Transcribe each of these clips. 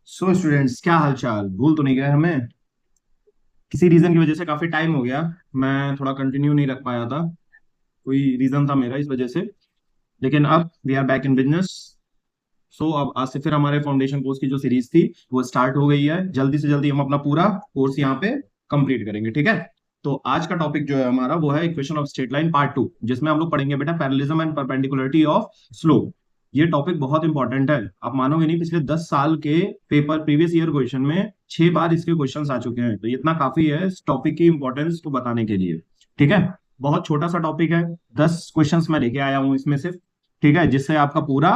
So students, क्या हाल चाल? भूल तो नहीं गए हमें? किसी रीजन की वजह से काफी टाइम हो गया। मैं थोड़ा कंटिन्यू नहीं रख पाया था। कोई रीजन था मेरा इस वजह से। लेकिन अब we are back in business. So अब आज से फिर हमारे फाउंडेशन कोर्स की जो सीरीज थी वो स्टार्ट हो गई है। जल्दी से जल्दी हम अपना पूरा कोर्स यहाँ पे कंप्लीट करेंगे, ठीक है? तो आज का टॉपिक जो है हमारा वो है equation of straight line part 2, जिसमें हम लोग पढ़ेंगे बेटा parallelism and perpendicularity of slope. ये टॉपिक बहुत इंपॉर्टेंट है। आप मानोगे नहीं, पिछले 10 साल के पेपर प्रीवियस ईयर क्वेश्चन में 6 बार इसके क्वेश्चंस आ चुके हैं। तो ये इतना काफी है इस टॉपिक की इंपॉर्टेंस को बताने के लिए, ठीक है? बहुत छोटा सा टॉपिक है। 10 क्वेश्चंस मैं लेके आया हूँ इसमें सिर्फ, ठीक है, जिससे आपका पूरा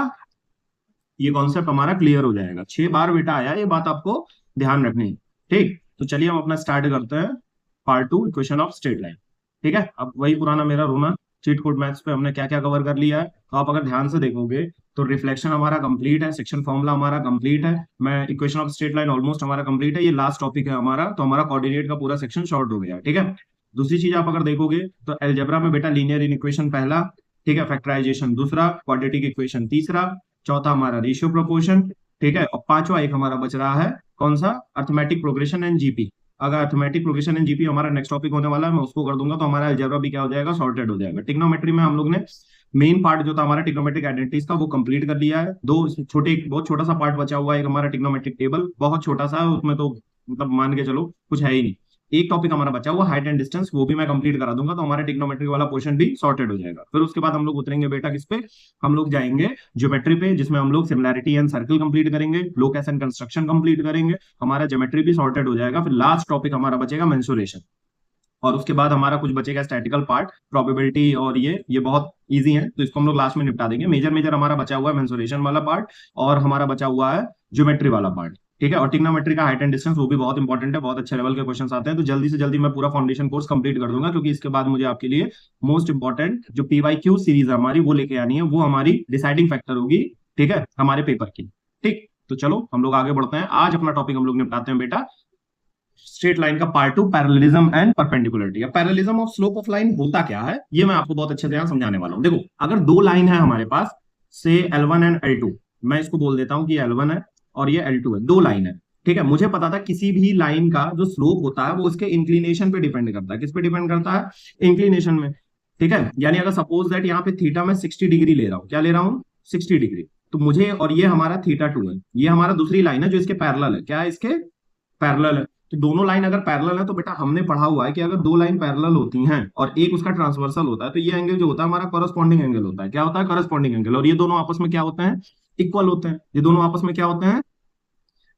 ये कॉन्सेप्ट हमारा क्लियर हो जाएगा। 6 बार बेटा आया, ये बात आपको ध्यान रखनी है, ठीक? तो चलिए हम अपना स्टार्ट करते हैं। Part 2, equation of straight line. ठीक है, अब वही पुराना मेरा रोना। चीट कोड मैथ्स पे हमने क्या क्या कवर कर लिया है, तो आप अगर ध्यान से देखोगे तो रिफ्लेक्शन हमारा कंप्लीट है, सेक्शन फॉर्मूला हमारा कंप्लीट है, मैं equation of straight line almost हमारा कंप्लीट है। ये लास्ट टॉपिक है हमारा, तो हमारा कोऑर्डिनेट का पूरा सेक्शन शॉर्ट हो गया, ठीक है? दूसरी चीज आप अगर देखोगे तो अलजेब्रा में बेटा लीनियर इन इक्वेशन पहला, ठीक है, फैक्टराइजेशन दूसरा, क्वाड्रेटिक इक्वेशन तीसरा, चौथा हमारा रेशियो प्रोपोर्शन, ठीक है, और पांचवा एक हमारा बच रहा है कौन सा? Arithmetic progression and GP. अगर अर्थमेटिक प्रोग्रेशन एंड जीपी हमारा नेक्स्ट टॉपिक होने वाला है, मैं उसको कर दूंगा, तो हमारा अलजेब्रा भी क्या हो जाएगा? सॉर्टेड हो जाएगा। टिग्नोमेट्री में हम लोग ने मेन पार्ट जो था हमारा टिग्नोमेट्रिक आइडेंटिटीज का वो कंप्लीट कर लिया है। दो छोटे, बहुत छोटा सा पार्ट बचा हुआ है, एक हमारा टिग्नोमेट्रिक टेबल, बहुत छोटा सा है, उसमें तो मतलब मान के चलो कुछ है ही नहीं। एक टॉपिक हमारा बचा हुआ हाइट एंड डिस्टेंस, वो भी मैं कंप्लीट करा दूंगा, तो हमारा टिग्नोमेट्रिक वाला पोर्शन भी सॉर्टेड हो जाएगा। फिर उसके बाद हम लोग उतरेंगे बेटा किस पे? हम लोग जाएंगे ज्योमेट्री पे, जिसमें हम लोग सिमिलैरिटी एंड सर्कल कंप्लीट करेंगे, लोकस एंड कंस्ट्रक्शन कंप्लीट करेंगे, हमारा ज्योमेट्री भी सॉर्टेड हो जाएगा। फिर लास्ट टॉपिक हमारा बचेगा मेंसुरेशन, और उसके बाद हमारा कुछ बचेगा स्टैटिकल पार्ट, प्रोबेबिलिटी, और ये बहुत इजी है, तो इसको हम लोग लास्ट में निपटा देंगे। मेजर मेजर हमारा बचा हुआ है मेंसुरेशन वाला पार्ट, और हमारा बचा हुआ है ज्योमेट्री वाला पार्ट, ठीक है? और टिग्नोमेट्री का हाइट एंड डिस्टेंस वो भी बहुत इंपॉर्टेंट है, बहुत अच्छे लेवल के क्वेश्चन आते हैं। तो जल्दी से जल्दी मैं पूरा फाउंडेशन कोर्स कंप्लीट कर दूंगा, क्योंकि इसके बाद मुझे आपके लिए मोस्ट इंपॉर्टेंट जो पीवाईक्यू सीरीज है हमारी वो लेके आनी है, वो हमारी डिसाइडिंग फैक्टर होगी, ठीक है, हमारे पेपर की। ठीक, तो चलो हम लोग आगे बढ़ते हैं। आज अपना टॉपिक हम लोग निपटाते हैं बेटा स्ट्रेट लाइन का पार्ट 2, पैरेललिज्म एंड परपेंडिकुलरिटी। अब parallelism of slope of line होता क्या है, ये मैं आपको बहुत अच्छे से यहाँ समझाने वाला हूँ। देखो, अगर दो लाइन है हमारे पास, से L1 एंड L2, मैं इसको बोल देता हूँ कि L1 है और ये L2 है, दो लाइन है, ठीक है? मुझे पता था किसी भी लाइन का जो स्लोप होता है वो उसके इंक्लिनेशन पे डिपेंड करता है। किस पे डिपेंड करता है? इंक्लिनेशन में, ठीक है? यानी अगर सपोज दैट यहाँ पे थीटा में 60 डिग्री ले रहा हूँ, क्या ले रहा हूँ? 60 डिग्री। तो मुझे, और ये हमारा θ2 है, ये हमारा दूसरी लाइन है जो इसके पैरेलल है। क्या है? इसके पैरेलल है। तो दोनों लाइन अगर पैरेलल है तो बेटा हमने पढ़ा हुआ है कि अगर दो लाइन पैरेलल होती हैं और एक उसका ट्रांसवर्सल होता है, तो ये एंगल जो होता है हमारा कॉरस्पॉन्डिंग एंगल होता है। क्या होता है? Corresponding angle. और ये दोनों आपस में क्या होते हैं? इक्वल होते हैं। ये दोनों आपस में क्या होते हैं?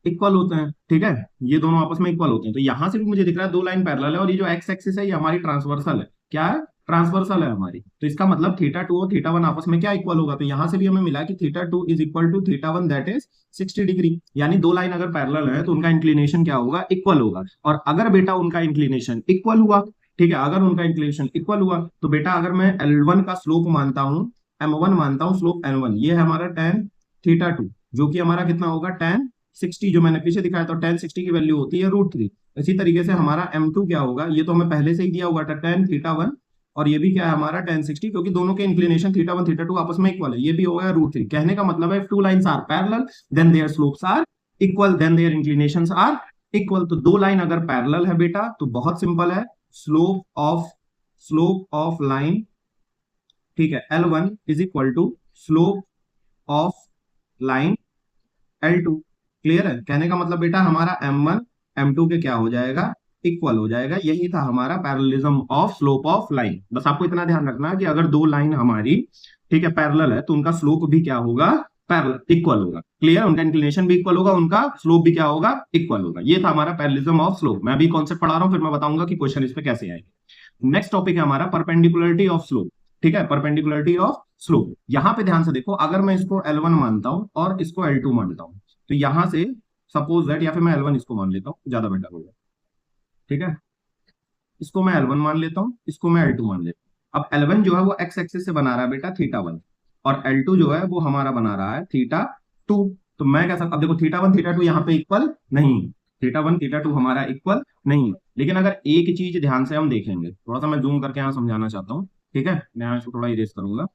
इक्वल होते हैं, ठीक है? ये दोनों आपस में इक्वल होते हैं। तो यहां से भी मुझे दिख रहा है दो लाइन पैरेलल है, और ये जो एक्स एक्सिस है ये हमारी ट्रांसवर्सल है। क्या है? ट्रांसवर्सल है हमारी। तो इसका मतलब θ2 और θ1 आपस में क्या इक्वल होगा? तो यहां से भी हमें मिला कि θ2 is equal to θ1, that is 60 degree. यानी दो लाइन अगर पैरेलल है तो उनका इंक्लिनेशन क्या होगा? इक्वल होगा। और अगर बेटा उनका इंक्लिनेशन इक्वल हुआ, ठीक है, अगर उनका इंक्लिनेशन इक्वल हुआ तो बेटा अगर मैं L1 का स्लोप मानता हूं, M1 मानता हूं स्लोप N1, ये है हमारा tan θ2, जो कि हमारा कितना होगा? tan 60, जो मैंने पीछे दिखाया था, tan 60 की वैल्यू होती है √3। इसी तरीके से हमारा M2 क्या होगा? ये तो हमें पहले से ही दिया हुआ था, tan θ1, और ये भी क्या है हमारा? tan 60, क्योंकि दोनों के इंक्लिनेशन θ1 θ2 आपस में इक्वल है। ये भी होगा √3। कहने का मतलब है if two lines are parallel then their slopes are equal, then their inclinations are equal. तो दो लाइन अगर पैरेलल है बेटा तो बहुत सिंपल है, स्लोप ऑफ लाइन, ठीक है, L1 is equal to slope of line L2। Clear है? कहने का मतलब बेटा हमारा M1 M2 के क्या हो जाएगा? इक्वल हो जाएगा। यही था हमारा parallelism of slope of line. बस आपको इतना ध्यान रखना है कि अगर दो लाइन हमारी, ठीक है, पैरेलल है तो उनका स्लोप भी क्या होगा? पैरेलल, इक्वल होगा। क्लियर? उनका इंक्लिनेशन भी इक्वल होगा, उनका स्लोप भी क्या होगा? इक्वल होगा। ये था हमारा पैरेललिज्म ऑफ स्लोप। मैं अभी कॉन्सेप्ट पढ़ा रहा हूं, फिर मैं बताऊंगा कि क्वेश्चन इस पे कैसे आएंगे। नेक्स्ट टॉपिक है हमारा परपेंडिकुलरिटी ऑफ स्लोप, ठीक है, परपेंडिकुलरिटी ऑफ स्लोप। यहां पे ध्यान से देखो, अगर मैं इसको L1 मानता हूं और इसको L2 मानता हूं, तो यहां से सपोज दैट, या फिर मैं L1 इसको मान लेता हूं, ज्यादा बेटर होगा, ठीक है? इसको मैं L1 मान लेता हूं, इसको मैं L2 मान लेता हूं। अब L1 जो है वो एक्स एक्सिस से बना रहा है बेटा θ1, और L2 जो है वो हमारा बना रहा है θ2। तो मैं कह सकता, अब देखो θ1 θ2 यहाँ पे इक्वल नहीं, θ1 θ2 हमारा इक्वल नहीं। लेकिन अगर एक चीज ध्यान से हम देखेंगे, थोड़ा सा मैं जूम करके यहाँ समझाना चाहता हूँ, ठीक है, मैं यहाँ इसको थोड़ा इरेज करूंगा।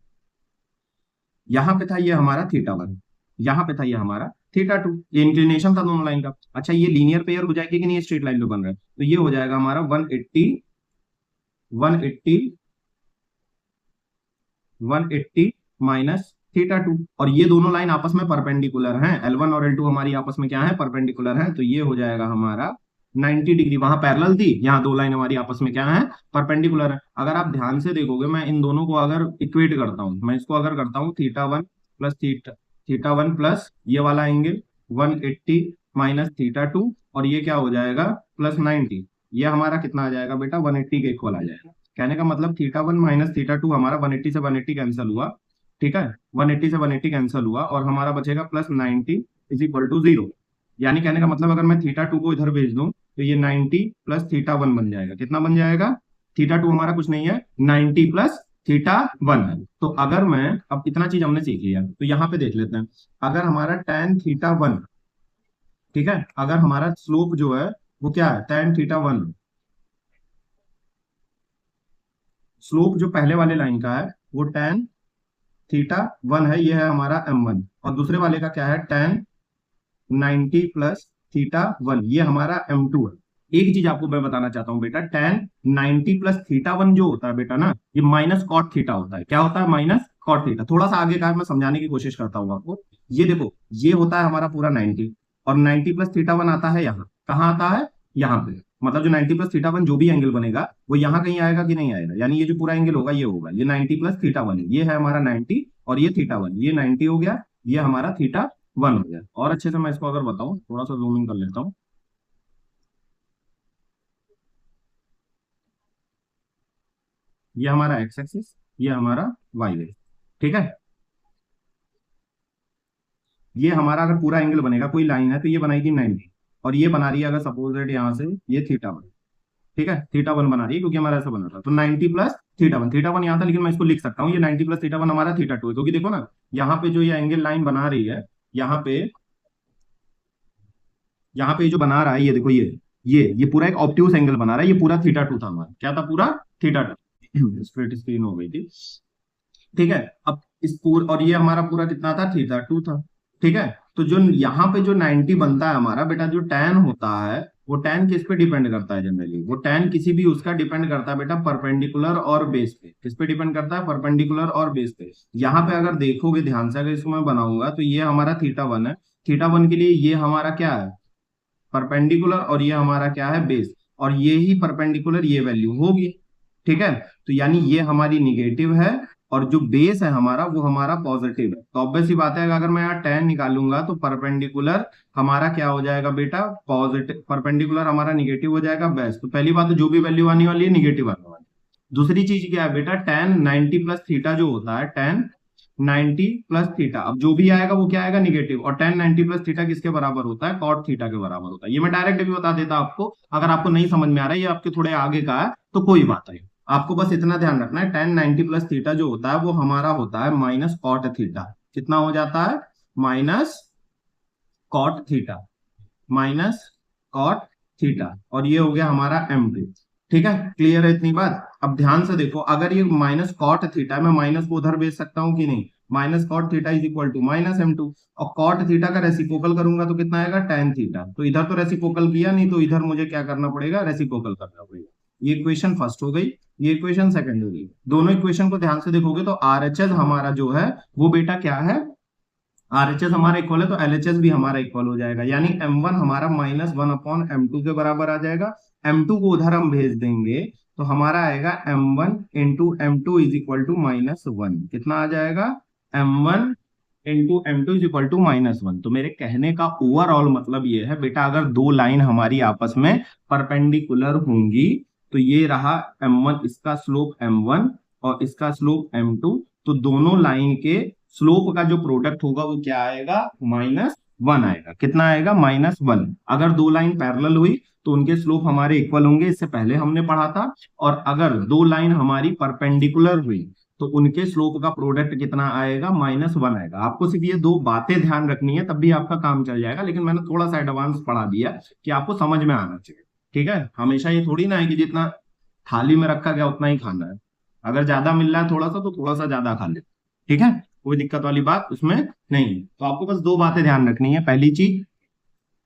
यहाँ पे था ये हमारा θ1, यहाँ पे था ये हमारा थीटा 2। ये इंक्लिनेशन था दोनों लाइन का। अच्छा ये लीनियर पेयर हो जाएगी कि नहीं, स्ट्रेट लाइन जो बन रहा है, तो ये हो जाएगा हमारा 180 180 180 माइनस थीटा 2। और ये दोनों लाइन आपस में परपेंडिकुलर हैं, L1 और L2 हमारी आपस में क्या है, परपेंडिकुलर हैं, तो ये हो जाएगा हमारा 90 डिग्री। वहां पैरेलल थी, यहाँ दो लाइन हमारी आपस में क्या है, परपेंडिकुलर है। अगर आप ध्यान से देखोगे, मैं इन दोनों को अगर इक्वेट करता हूँ, मैं इसको अगर करता हूँ थीटा वन प्लस ये वाला एंगल 180 माइनस थीटा 2, और ये क्या हो जाएगा +90, ये हमारा कितना आ जाएगा बेटा, 180 के इक्वल आ जाएगा। कहने का मतलब थीटा 1 माइनस थीटा 2 हमारा 180 से 180 कैंसिल हुआ, ठीक है, 180 से 180 कैंसिल हुआ, और हमारा बचेगा +90 इज इक्वल टू 0। यानी कहने का मतलब अगर मैं थीटा 2 को इधर भेज दूं तो ये 90 प्लस थीटा 1 बन जाएगा। कितना बन जाएगा, थीटा 2 हमारा कुछ नहीं है, 90 प्लस थीटा 1 है। तो अगर मैं, अब इतना चीज हमने सीख लिया, तो यहाँ पे देख लेते हैं, अगर हमारा tan थीटा 1, ठीक है, अगर हमारा स्लोप जो है वो क्या है, tan थीटा 1, स्लोप जो पहले वाले लाइन का है वो tan थीटा 1 है, ये है हमारा m1, और दूसरे वाले का क्या है, tan 90 प्लस थीटा 1, ये हमारा m2 है। एक चीज आपको मैं बताना चाहता हूं बेटा, tan 90 प्लस थीटा 1 जो होता है बेटा ना, ये माइनस कॉट थीटा होता है। क्या होता है, माइनस कॉट थीटा। थोड़ा सा आगे का मैं समझाने की कोशिश करता हूँ आपको। ये देखो, ये होता है हमारा पूरा 90, और 90 प्लस थीटा 1 आता है यहाँ, कहाँ आता है, यहाँ पे। मतलब जो 90 प्लस थीटा 1 जो भी एंगल बनेगा वो यहाँ कहीं आएगा कि नहीं आएगा, यानी ये जो पूरा एंगल होगा ये होगा, ये 90 प्लस थीटा 1 है, ये है हमारा 90, और ये थीटा 1, ये 90 हो गया, ये हमारा थीटा 1 हो गया। और अच्छे से मैं इसको अगर बताऊं, थोड़ा सा जूमिंग कर लेता हूँ, ये हमारा एक्स एक्सिस, ये हमारा वाई एक्सिस, ठीक है। ये हमारा अगर पूरा एंगल बनेगा, कोई लाइन है तो ये बनाई थी 90, और ये बना रही है अगर सपोज दैट यहाँ से ये थीटा 1, ठीक है, थीटा 1 बना रही है क्योंकि हमारा ऐसा बना था, तो 90 प्लस थीटा 1 यहाँ था, लेकिन मैं इसको लिख सकता हूँ, ये 90 प्लस थीटा 1 हमारा थीटा 2 है, क्योंकि देखो ना यहाँ पे जो ये एंगल लाइन बना रही है, यहाँ पे, यहाँ पे जो बना रहा है, ये देखो, ये पूरा एक ऑब्ट्यूस एंगल बना रहा है, ये पूरा थीटा 2 था हमारा, क्या था, पूरा थीटा 2। स्प्लिट स्क्रीन हो गई थी, ठीक है। अब इस पूरा, और ये हमारा पूरा कितना था, थीटा 2 था, ठीक है। तो जो यहाँ पे जो 90 बनता है हमारा बेटा, जो tan होता है, वो tan किस पे डिपेंड करता है, जनरली वो tan किसी भी उसका डिपेंड करता है बेटा, परपेंडिकुलर और बेस पे। किस पे डिपेंड करता है, परपेंडिकुलर और बेस पे। यहाँ पे अगर देखोगे ध्यान से, अगर इसको मैं बनाऊंगा, तो ये हमारा थीटा 1 है, थीटा 1 के लिए ये हमारा क्या है, परपेंडिकुलर, और ये हमारा क्या है, बेस, और ये ही परपेंडिकुलर ये वैल्यू होगी, ठीक है। तो यानी ये हमारी निगेटिव है, और जो बेस है हमारा वो हमारा पॉजिटिव है। तो ऑब्वियस सी बात है, अगर मैं यहाँ tan निकालूंगा तो परपेंडिकुलर हमारा क्या हो जाएगा बेटा, पॉजिटिव, परपेंडिकुलर हमारा निगेटिव हो जाएगा, बेस। तो पहली बात तो जो भी वैल्यू आने वाली है निगेटिव आने वाली है। दूसरी चीज क्या है बेटा, tan 90 प्लस थीटा जो होता है, tan 90 प्लस थीटा, अब जो भी आएगा वो क्या आएगा, निगेटिव। और tan 90 प्लस थीटा किसके बराबर होता है, cot थीटा के बराबर होता है। ये मैं डायरेक्ट भी बता देता आपको, अगर आपको नहीं समझ में आ रहा है, ये आपके थोड़े आगे का है तो कोई बात नहीं, आपको बस इतना ध्यान रखना है, tan 90 प्लस थीटा जो होता है वो हमारा होता है माइनस कॉट थीटा। कितना हो जाता है, minus cot theta, minus cot theta, और ये हो गया हमारा m2, ठीक है। क्लियर है इतनी बात। अब ध्यान से देखो, अगर ये माइनस कॉट थीटा, मैं माइनस को उधर भेज सकता हूं कि नहीं, minus cot theta is equal to minus m2, और कॉट थीटा का रेसिप्रोकल करूंगा तो कितना आएगा, tan थीटा। तो इधर तो रेसिप्रोकल किया नहीं, तो इधर मुझे क्या करना पड़ेगा, रेसिप्रोकल करना पड़ेगा। ये इक्वेशन फर्स्ट हो गई, ये इक्वेशन सेकंड हो गई। दोनों इक्वेशन को ध्यान से देखोगे तो आरएचएस हमारा जो है वो बेटा क्या है, आरएचएस हमारा इक्वल है, तो एलएचएस भी हमारा इक्वल हो जाएगा, यानी m1 हमारा -1/m2 के बराबर आ जाएगा। m2 को उधर हम भेज देंगे तो हमारा आएगा m1 into m2 is equal to -1। कितना आ जाएगा, m1 into m2 is equal to -1। तो मेरे कहने का ओवरऑल मतलब ये है बेटा, अगर दो लाइन हमारी आपस में परपेंडिकुलर होंगी, तो ये रहा m1, इसका स्लोप m1 और इसका स्लोप m2, तो दोनों लाइन के स्लोप का जो प्रोडक्ट होगा वो क्या आएगा, -1 आएगा। कितना आएगा, -1। अगर दो लाइन पैरेलल हुई तो उनके स्लोप हमारे इक्वल होंगे, इससे पहले हमने पढ़ा था। और अगर दो लाइन हमारी परपेंडिकुलर हुई तो उनके स्लोप का प्रोडक्ट कितना आएगा, -1 आएगा। आपको सिर्फ ये दो बातें ध्यान रखनी है, तब भी आपका काम चल जाएगा, लेकिन मैंने थोड़ा सा एडवांस पढ़ा दिया कि आपको समझ में आना चाहिए, ठीक है। हमेशा ये थोड़ी ना है कि जितना थाली में रखा गया उतना ही खाना है, अगर ज्यादा मिल रहा है थोड़ा सा तो थोड़ा सा ज्यादा खा ले, ठीक है। कोई दिक्कत वाली बात उसमें नहीं है। तो आपको बस दो बातें ध्यान रखनी है। पहली चीज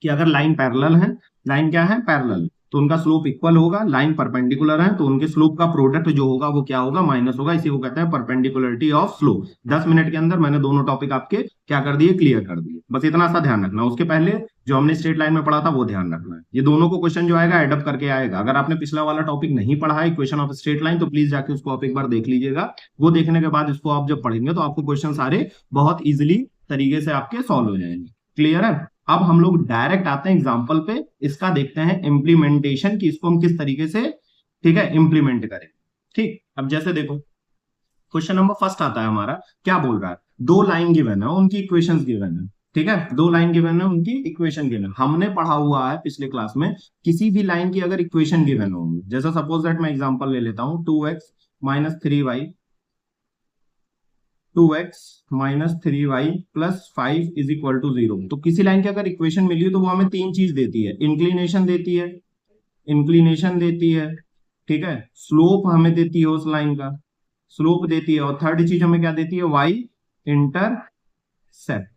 कि अगर लाइन पैरेलल है, लाइन क्या है, पैरेलल, तो उनका स्लोप इक्वल होगा। लाइन परपेंडिकुलर है तो उनके स्लोप का प्रोडक्ट जो होगा वो क्या होगा, माइनस होगा। इसी को कहते हैं परपेंडिकुलरिटी ऑफ स्लोप। 10 मिनट के अंदर मैंने दोनों टॉपिक आपके क्या कर दिए, क्लियर कर दिए। बस इतना सा ध्यान रखना। उसके पहले जो हमने स्ट्रेट लाइन में पढ़ा था वो ध्यान रखना है। ये दोनों को क्वेश्चन जो आएगा एडअप करके आएगा। अगर आपने पिछला वाला टॉपिक नहीं पढ़ा है इक्वेशन ऑफ स्ट्रेट लाइन, तो प्लीज जाके उसको आप एक बार देख लीजिएगा। वो देखने के बाद इसको आप जब पढ़ेंगे तो आपको क्वेश्चन सारे बहुत इजिली तरीके से आपके सॉल्व हो जाएंगे। क्लियर है। अब हम लोग डायरेक्ट आते हैं एग्जांपल पे, इसका देखते हैं इम्प्लीमेंटेशन की, इसको हम किस तरीके से, ठीक है, इम्प्लीमेंट करें। ठीक, अब जैसे देखो क्वेश्चन नंबर फर्स्ट आता है हमारा, क्या बोल रहा है, दो लाइन गिवन है, उनकी इक्वेशंस गिवन है। ठीक है, दो लाइन गिवन है, उनकी इक्वेशन गिवन है। हमने पढ़ा हुआ है पिछले क्लास में, किसी भी लाइन की अगर इक्वेशन गिवन होगी, जैसा सपोज दैट मैं एग्जांपल ले लेता हूं, 2x minus 3y, 2x-3y plus 5 is equal to 0। तो किसी लाइन की अगर इक्वेशन मिली है तो वो हमें तीन चीज देती है, इंक्लिनेशन देती है, इंक्लिनेशन देती है, ठीक है, स्लोप हमें देती है उस लाइन का, स्लोप देती है, और थर्ड चीज हमें क्या देती है, वाई इंटरसेप्ट।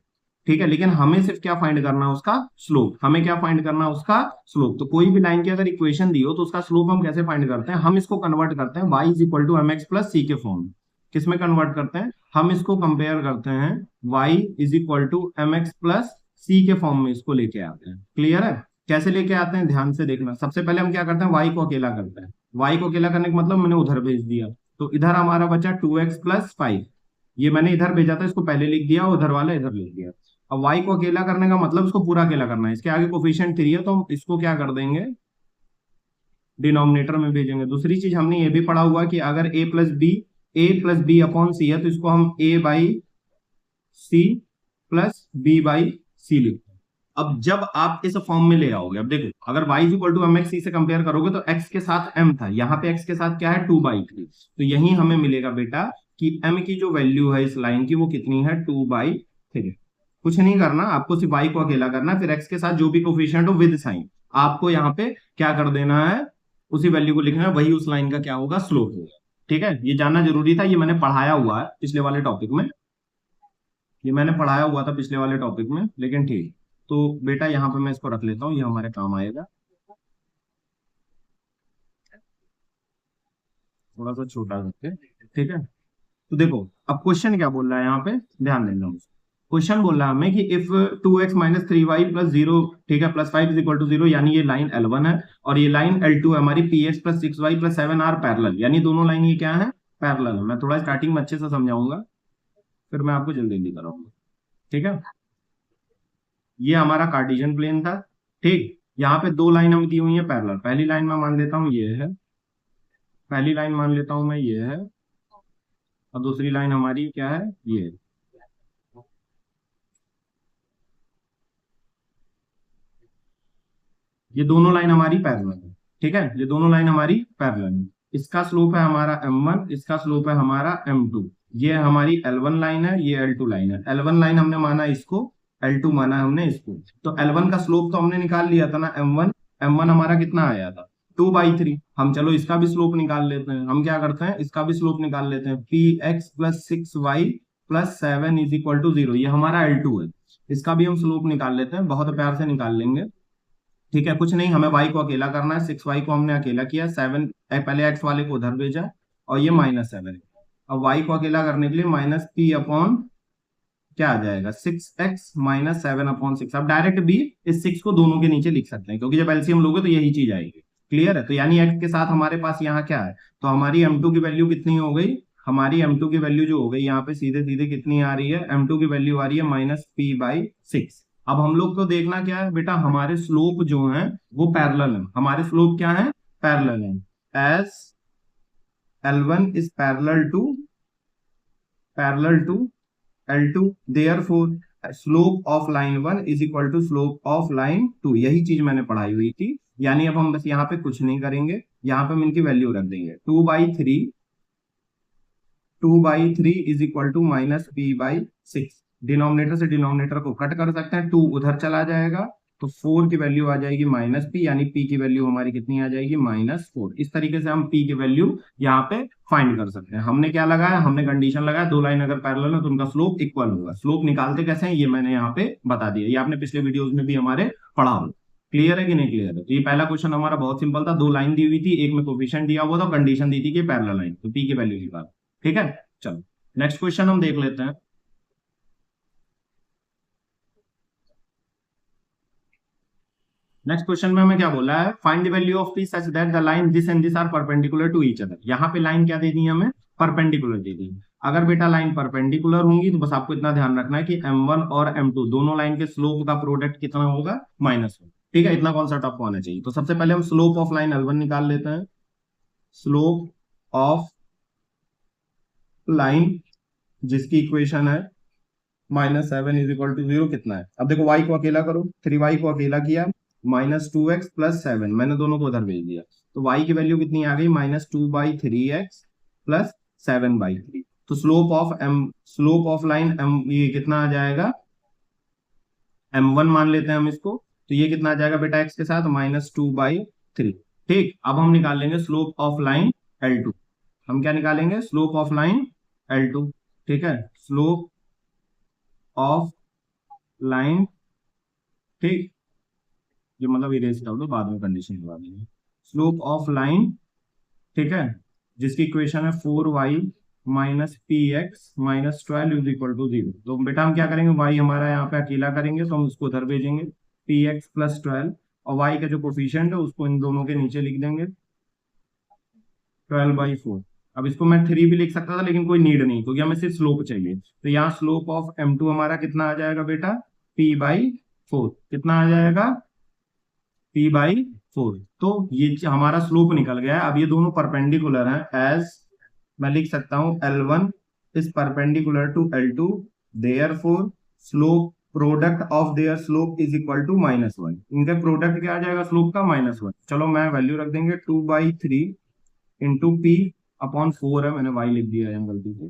ठीक है, लेकिन हमें सिर्फ क्या फाइंड करना है, उसका स्लोप। हमें क्या फाइंड करना है, उसका स्लोप। तो कोई भी लाइन की अगर इक्वेशन दी हो तो उसका स्लोप हम कैसे फाइंड करते हैं, हम इसको कन्वर्ट करते हैं y is equal to M X plus C के फॉर्म। किस में कन्वर्ट करते हैं, हम इसको कंपेयर करते हैं y is equal to M X plus C के फॉर्म में, इसको लेके आते हैं। क्लियर है। कैसे लेके आते हैं, ध्यान से देखना। सबसे पहले हम क्या करते हैं, y को अकेला करते हैं। y को अकेला करने का मतलब मैंने उधर भेज दिया, तो इधर हमारा बचा 2x प्लस 5। ये मैंने इधर भेजा था, इसको पहले लिख दिया, उधर वाला इधर लिख दिया। अब y को अकेला करने का मतलब इसको पूरा अकेला करना है। इसके आगे कोफिशिएंट 3 है तो हम इसको क्या कर देंगे, डिनोमिनेटर में भेजेंगे। दूसरी चीज हमने ये भी पढ़ा हुआ कि अगर a plus B upon C है तो इसको हम a by C plus b by C लिखते हैं। अब जब आप इस फॉर्म में ले आओगे, अब देखो अगर y is equal to M X C से कंपेयर करोगे तो x के साथ m था, यहाँ पे x के साथ क्या है, 2/3। तो यही हमें मिलेगा बेटा कि m की जो वैल्यू है इस लाइन की वो कितनी है, 2/3। कुछ नहीं करना, आपको सिर्फ y को अकेला करना, फिर x के साथ जो भी कोफिशिएंट हो विद साइन आपको यहाँ पे क्या कर देना है, उसी वैल्यू को लिखना है, वही उस लाइन का क्या होगा, स्लोप होगा। ठीक है, ये जानना जरूरी था, ये मैंने पढ़ाया हुआ है पिछले वाले टॉपिक में, ये मैंने पढ़ाया हुआ था पिछले वाले टॉपिक में, लेकिन ठीक। तो बेटा यहाँ पे मैं इसको रख लेता हूँ, ये हमारे काम आएगा। थोड़ा सा छोटा रखते, ठीक है। तो देखो अब क्वेश्चन क्या बोल रहा है यहाँ पे, ध्यान देना। क्वेश्चन बोल रहा है हमें कि if 2x minus 3y plus 0, ठीक है, प्लस 5 इज इक्वल टू 0, यानी ये लाइन L1 है और ये लाइन L2 है हमारी, px plus 6y plus 7 are parallel, यानी दोनों लाइन ये क्या है, पैरेलल है। मैं थोड़ा स्टार्टिंग में अच्छे से समझाऊंगा, फिर मैं आपको जल्दी जल्दी कराऊंगा। ठीक है, ये हमारा कार्टेशियन प्लेन था। ठीक, यहाँ पे दो लाइन हमें दी हुई है पैरेलल। पहली लाइन में मान लेता हूँ ये है, पहली लाइन मान लेता हूं मैं ये है, और दूसरी लाइन हमारी क्या है, ये है। ये दोनों लाइन हमारी पैरेलल है। ठीक है, ये दोनों लाइन हमारी पैरेलल है। इसका स्लोप है हमारा m1, इसका स्लोप है हमारा m2। ये हमारी L1 लाइन है, ये L2 लाइन है। L1 लाइन हमने माना इसको, L2 माना हमने इसको। तो L1 का स्लोप तो हमने निकाल लिया था ना, m1। m1 हमारा कितना आया था, 2/3। हम चलो इसका भी स्लोप निकाल लेते हैं। हम क्या करते हैं, इसका भी स्लोप निकाल लेते हैं, px plus 6y plus 7 is equal to 0। ये हमारा L2 है, इसका भी हम स्लोप निकाल लेते हैं, बहुत प्यार से निकाल लेंगे। ठीक है, कुछ नहीं, हमें y को अकेला करना है, 6y को हमने अकेला किया, 7 पहले x वाले को उधर भेजा, और ये -7। अब y को अकेला करने के लिए माइनस p अपॉन क्या आ जाएगा, 6x माइनस 7/6। अब डायरेक्ट भी इस 6 को दोनों के नीचे लिख सकते हैं, क्योंकि जब एलसीएम लोगे तो यही चीज आएगी। क्लियर है। तो यानी x के साथ हमारे पास यहाँ क्या है, तो हमारी m2 की वैल्यू कितनी हो गई, हमारी m2 की वैल्यू जो हो गई यहाँ पे सीधे सीधे कितनी आ रही है, m2 की वैल्यू आ रही है -p/6। अब हम लोग को देखना क्या है बेटा, हमारे स्लोप जो है वो पैरेलल है। हमारे स्लोप क्या है, पैरेलल है। S L1 is parallel to L2, therefore slope of line 1 is equal to slope of line 2। यही चीज मैंने पढ़ाई हुई थी। यानी अब हम बस यहाँ पे कुछ नहीं करेंगे, यहाँ पे हम इनकी वैल्यू रख देंगे, 2/3 is equal to -p/6। Denominator से डिनोमिनेटर को कट कर सकते हैं, 2 उधर चला जाएगा तो 4 की वैल्यू आ जाएगी माइनस पी, यानी पी की वैल्यू हमारी कितनी आ जाएगी -4। इस तरीके से हम पी की वैल्यू यहाँ पे फाइंड कर सकते हैं। हमने क्या लगाया, हमने कंडीशन लगाया दो लाइन अगर पैरेलल है तो उनका स्लोप इक्वल होगा। स्लोप निकालते कैसे हैं ये मैंने यहाँ पे बता दिया, ये आपने पिछले वीडियोज में भी हमारे पढ़ा हो। क्लियर है कि नहीं क्लियर है? तो ये पहला क्वेश्चन हमारा बहुत सिंपल था, दो लाइन दी हुई थी, एक में कोफिशिएंट दिया हुआ था, कंडीशन दी थी कि पैरेलल लाइन, तो पी की वैल्यू निकाल। ठीक है, चलो नेक्स्ट क्वेश्चन हम देख लेते हैं। नेक्स्ट क्वेश्चन में हमें क्या बोला है, find the value of P such that the line this and this are perpendicular to each other. यहाँ पे लाइन क्या दे दी हमें, परपेंडिकुलर दे दी। अगर बेटा लाइन परपेंडिकुलर होंगी तो बस आपको इतना ध्यान रखना है कि m1 और m2 दोनों लाइन के स्लोप का प्रोडक्ट कितना होगा, -1। ठीक है, इतना कॉन्सेप्ट आपको आना चाहिए। तो सबसे पहले हम स्लोप ऑफ लाइन L1 निकाल लेते हैं। स्लोप ऑफ लाइन जिसकी इक्वेशन है -7 इज इक्वल टू 0 कितना है। अब देखो y को अकेला करो, 3y को अकेला किया, -2x + 7, मैंने दोनों को उधर भेज दिया, तो y की वैल्यू कितनी आ गई, -2/3x + 7/3। तो स्लोप ऑफ लाइन m ये कितना आ जाएगा, m1 मान लेते हैं हम इसको, तो ये कितना आ जाएगा बेटा x के साथ -2/3। ठीक, अब हम निकाल लेंगे स्लोप ऑफ लाइन L2। हम क्या निकालेंगे, स्लोप ऑफ लाइन L2। ठीक है, स्लोप ऑफ लाइन, ठीक, ये मतलब इरेज कर दो, बाद में कंडीशन लगा देंगे। स्लोप ऑफ लाइन, ठीक है, जिसकी इक्वेशन है 4y - px - 12 is equal to 0। तो बेटा हम क्या करेंगे, y हमारा यहाँ पे अकेला करेंगे तो हम उसको उधर भेजेंगे, px + 12, और y का जो कोफिशिएंट है उसको इन दोनों के नीचे लिख देंगे, 12/4। अब इसको मैं 3 भी लिख सकता था लेकिन कोई नीड नहीं, क्योंकि हमें सिर्फ स्लोप चाहिए। तो यहाँ स्लोप ऑफ m2 हमारा कितना आ जाएगा बेटा, p/4। कितना आ जाएगा, p/4। तो ये हमारा स्लोप निकल गया है। अब ये दोनों परपेंडिकुलर हैं, एज मैं लिख सकता हूं L1 is perpendicular to L2, therefore slope product of their slope is equal to -1। इनका प्रोडक्ट क्या आ जाएगा, स्लोप का -1। चलो मैं वैल्यू रख देंगे 2/3 इंटू पी अपॉन 4 है, मैंने y लिख दिया है गलती से,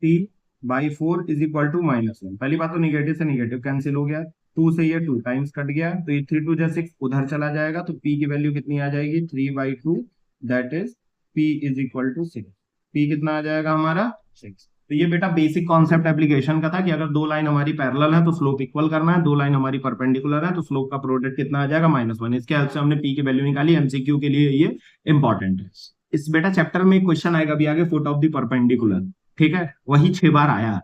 p/4 इज इक्वल टू -1। पहली बात तो निगेटिव से निगेटिव कैंसिल हो गया, 2 से ये 2 टाइम्स कट गया, तो ये 3 2 6 उधर चला जाएगा, तो p की वैल्यू कितनी आ जाएगी, 3/2, that is p is equal to 6। p कितना आ जाएगा हमारा, 6। तो ये बेटा बेसिक कॉन्सेप्ट एप्लीकेशन का था कि अगर दो लाइन हमारी पैरेलल है तो स्लोप इक्वल करना है, दो लाइन हमारी परपेंडिकुलर है तो स्लोप का प्रोडक्ट कितना आ जाएगा, -1। इसके हेल्प से हमने p की वैल्यू निकाली, एमसीक्यू के लिए ये इंपॉर्टेंट है। इस बेटा चैप्टर में एक क्वेश्चन आएगा अभी आगे, फुट ऑफ द परपेंडिकुलर, ठीक है, वही 6 बार आया है,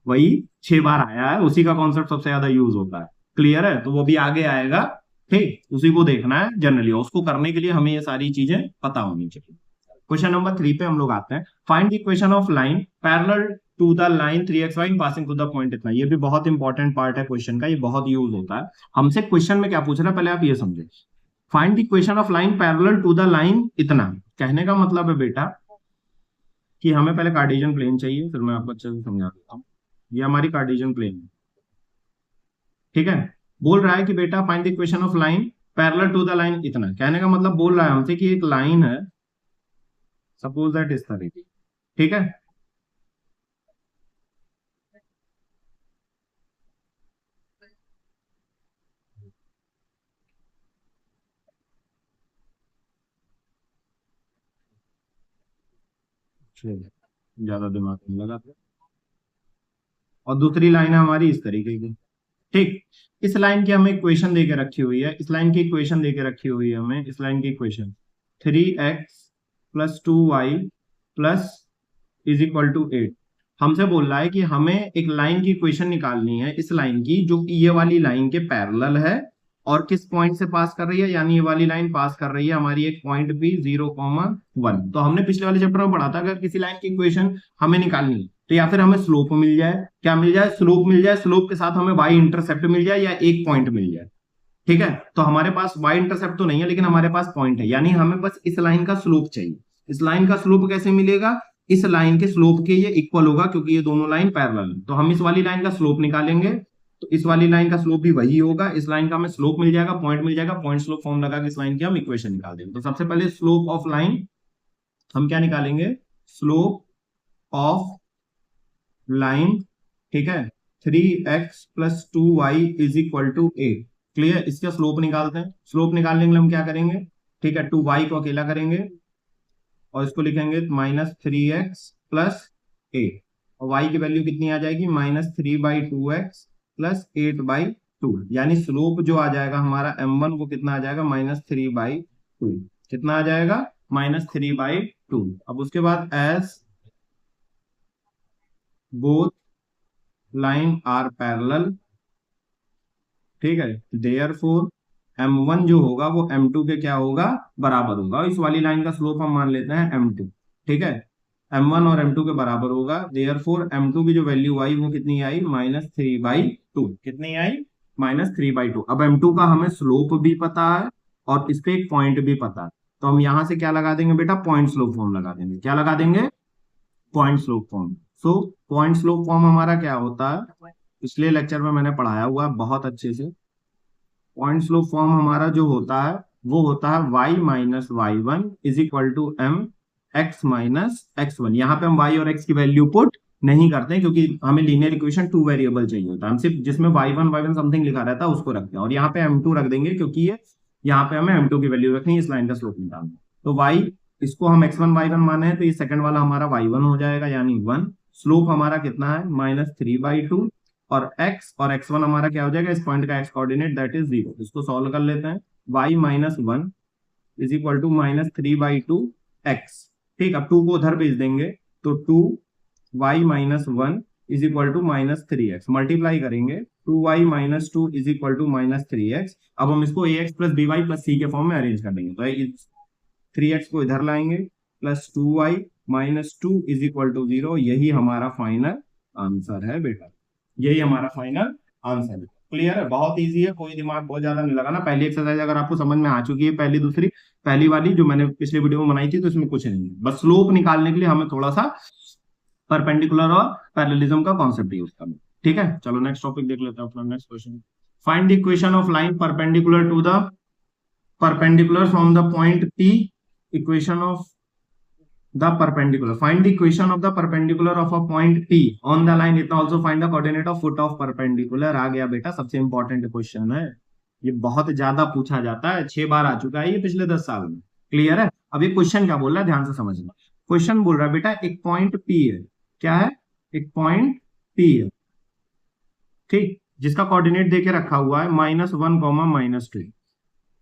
वही 6 बार आया है, उसी का कॉन्सेप्ट सबसे ज्यादा यूज होता है। क्लियर है, तो वो भी आगे आएगा, ठीक, उसी को देखना है जनरली, उसको करने के लिए हमें ये सारी चीजें पता होनी चाहिए। क्वेश्चन नंबर 3 पे हम लोग आते हैं, find the equation of line parallel to the line 3xy passing to the point इतना। ये भी बहुत इंपॉर्टेंट पार्ट है क्वेश्चन का, ये बहुत यूज होता है। हमसे क्वेश्चन में क्या पूछ रहा है पहले आप ये समझे, find the equation of line parallel to the line इतना। कहने का मतलब है बेटा कि हमें पहले कार्टेशियन प्लेन चाहिए, फिर मैं आपको अच्छे से समझा देता हूँ। ये हमारी कार्टेशियन प्लेन है, ठीक है। बोल रहा है कि बेटा find the equation of line parallel to the line इतना। कहने का मतलब बोल रहा है हमसे कि एक लाइन है, सपोज दैट इस तरह की, ठीक है, ज्यादा दिमाग नहीं लगाते। और दूसरी लाइन है हमारी इस तरीके की, ठीक। इस लाइन की हमें इक्वेशन देके रखी हुई है, इस लाइन की इक्वेशन देके रखी हुई है हमें, इस लाइन की equation 3x + 2y plus is equal to 8। हमसे बोल रहा है कि हमें एक लाइन की इक्वेशन निकालनी है, इस लाइन की जो कि ये वाली लाइन के पैरेलल है और किस पॉइंट से पास कर रही है, यानी ये वाली लाइन पास कर रही है हमारी एक पॉइंट भी 0,1। तो हमने पिछले वाले चैप्टर में पढ़ा था अगर किसी लाइन की इक्वेशन हमें निकालनी है तो या फिर हमें स्लोप मिल जाए, क्या मिल जाए, स्लोप मिल जाए, स्लोप के साथ हमें वाई इंटरसेप्ट मिल जाए या एक पॉइंट मिल जाए, ठीक है। तो हमारे पास वाई इंटरसेप्ट तो नहीं है लेकिन हमारे पास पॉइंट है, यानी हमें बस इस लाइन का स्लोप चाहिए। इस लाइन का स्लोप कैसे मिलेगा, इस लाइन के स्लोप के ये इक्वल होगा क्योंकि ये दोनों लाइन पैरेलल है। तो हम इस वाली लाइन का स्लोप निकालेंगे तो इस वाली लाइन का स्लोप भी वही होगा, इस लाइन का हमें स्लोप मिल जाएगा, पॉइंट मिल जाएगा, पॉइंट स्लोप फॉर्म लगा के इस लाइन की हम इक्वेशन निकाल देंगे। तो सबसे पहले स्लोप ऑफ लाइन हम क्या निकालेंगे, स्लोप ऑफ लाइन, ठीक है, 3x+2y is equal to 8। Clear, इसका स्लोप निकालते हैं। स्लोप निकालने के लिए हम क्या करेंगे, ठीक है, 2y को अकेला करेंगे और इसको लिखेंगे -3x+8, और y की वैल्यू कितनी आ जाएगी, -3/2x+8/2। यानी स्लोप जो आ जाएगा हमारा m1 वो कितना आ जाएगा, -3/2। कितना आ जाएगा, -3/2। अब उसके बाद as both line are parallel, ठीक है, देयरफॉर m1 जो होगा वो m2 के क्या होगा, बराबर होगा। इस वाली लाइन का स्लोप हम मान लेते हैं m2, ठीक है, m1 और m2 के बराबर होगा। देयरफॉर m2 की जो वैल्यू आई वो कितनी आई, -3/2। कितनी आई, -3/2। अब m2 का हमें स्लोप भी पता है और इस पे एक पॉइंट भी पता है, तो हम यहां से क्या लगा देंगे बेटा, पॉइंट स्लोप फॉर्म लगा देंगे। क्या लगा देंगे, point slope form. So point slope form हमारा क्या होता है, पिछले लेक्चर में मैंने पढ़ाया हुआ है बहुत अच्छे से। पॉइंट स्लोप फॉर्म हमारा जो होता है वो होता है y-y1 is equal to mx-x1। यहाँ पे हम y और x की वैल्यू पुट नहीं करते हैं क्योंकि हमें लीनियर इक्वेशन 2 वेरिएबल चाहिए होता है। हम सिर्फ जिसमें y1 समथिंग लिखा रहता है उसको रखते हैं, और यहाँ पे m2 रख देंगे क्योंकि ये यहाँ पे हमें m2 की वैल्यू रखनी है, इस लाइन का स्लोप निकालना। तो y, इसको हम x1 y1 माने हैं तो ये सेकंड वाला हमारा y1 हो जाएगा यानी 1। स्लोप हमारा कितना है, -3/2, और x और x1 हमारा क्या हो जाएगा, इस पॉइंट का x कोऑर्डिनेट दैट इज 0। इसको सॉल्व कर लेते हैं, y-1 is equal to -3/2x। ठीक, अब 2 को उधर भेज देंगे तो 2y-1 is equal to -3x। Multiply करेंगे 2y-2 is equal to -3x। अब हम इसको ax + by + c के फॉर्म में अरेंज कर देंगे। तो 3x को इधर लाएंगे plus 2y-2 is equal to 0। यही हमारा फाइनल आंसर है बेटा, यही हमारा फाइनल आंसर है। क्लियर है, बहुत इजी है, कोई दिमाग बहुत ज्यादा नहीं लगाना। पहली एक्सरसाइज अगर आपको समझ में आ चुकी है, पहली दूसरी, पहली वाली जो मैंने पिछले वीडियो में बनाई थी, तो इसमें कुछ नहीं है। बस स्लोप निकालने के लिए हमें थोड़ा सा परपेंडिकुलर और पैरेललिज्म का कॉन्सेप्ट यूज करना। ठीक है, चलो नेक्स्ट टॉपिक देख लेते हैं अपना। Next question, find the equation of line perpendicular to the perpendicular from the point P, equation of the perpendicular, find the equation of the perpendicular of a point P on the line, इतना also find the coordinate of foot of perpendicular। आ गया बेटा, सबसे important question है, ये बहुत ज्यादा पूछा जाता है, 6 बार आ चुका है ये पिछले 10 साल में। क्लियर है, अब ये क्वेश्चन क्या बोल रहा है ध्यान से समझना। क्वेश्चन बोल रहा है बेटा एक पॉइंट P है, क्या है, एक पॉइंट P है, ठीक, जिसका कोऑर्डिनेट देके रखा हुआ है -1, -2।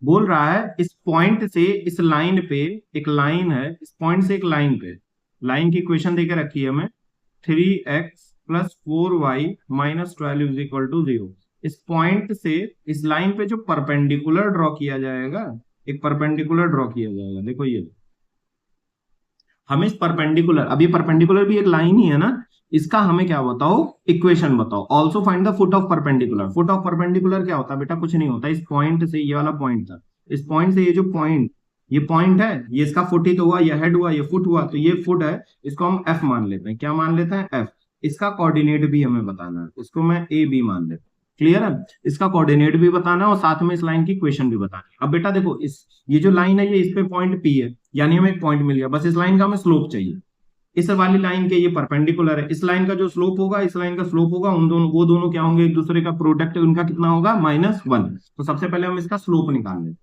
बोल रहा है इस पॉइंट से इस लाइन पे, एक लाइन है, इस पॉइंट से एक लाइन पे, लाइन की इक्वेशन देके रखी है हमें 3x + 4y - 12 is equal to 0। इस पॉइंट से इस लाइन पे जो परपेंडिकुलर ड्रॉ किया जाएगा, एक परपेंडिकुलर ड्रॉ किया जाएगा। देखो ये हमें इस परपेंडिकुलर, अब ये परपेंडिकुलर भी एक लाइन ही है ना, इसका हमें क्या बताओ, इक्वेशन बताओ। Also find the foot of perpendicular. Foot of perpendicular क्या होता है बेटा, कुछ नहीं होता। इस पॉइंट से, ये वाला पॉइंट था, इस पॉइंट से ये जो पॉइंट, ये पॉइंट है, ये इसका फुट ही तो हुआ, ये हेड हुआ, ये फुट हुआ, तो ये फुट है, इसको हम एफ मान लेते हैं। क्या मान लेते हैं, एफ। इसका कोऑर्डिनेट भी हमें बताना है, इसको मैं ए बी मान लेता हूं। क्लियर है, इसका कोऑर्डिनेट भी बताना है और साथ में इस लाइन की इक्वेशन भी बताना है। अब बेटा देखो, इस ये जो लाइन है ये इस पे पॉइंट पी है, यानी हमें एक पॉइंट मिल गया, बस इस लाइन का हमें स्लोप चाहिए। इस वाली लाइन के ये परपेंडिकुलर है, इस लाइन का जो स्लोप होगा, इस लाइन का स्लोप होगा, उन दोनों, वो दोनों क्या होंगे, एक दूसरे का प्रोडक्ट, उनका कितना होगा, -1। तो सबसे पहले हम इसका स्लोप निकाल लेते हैं।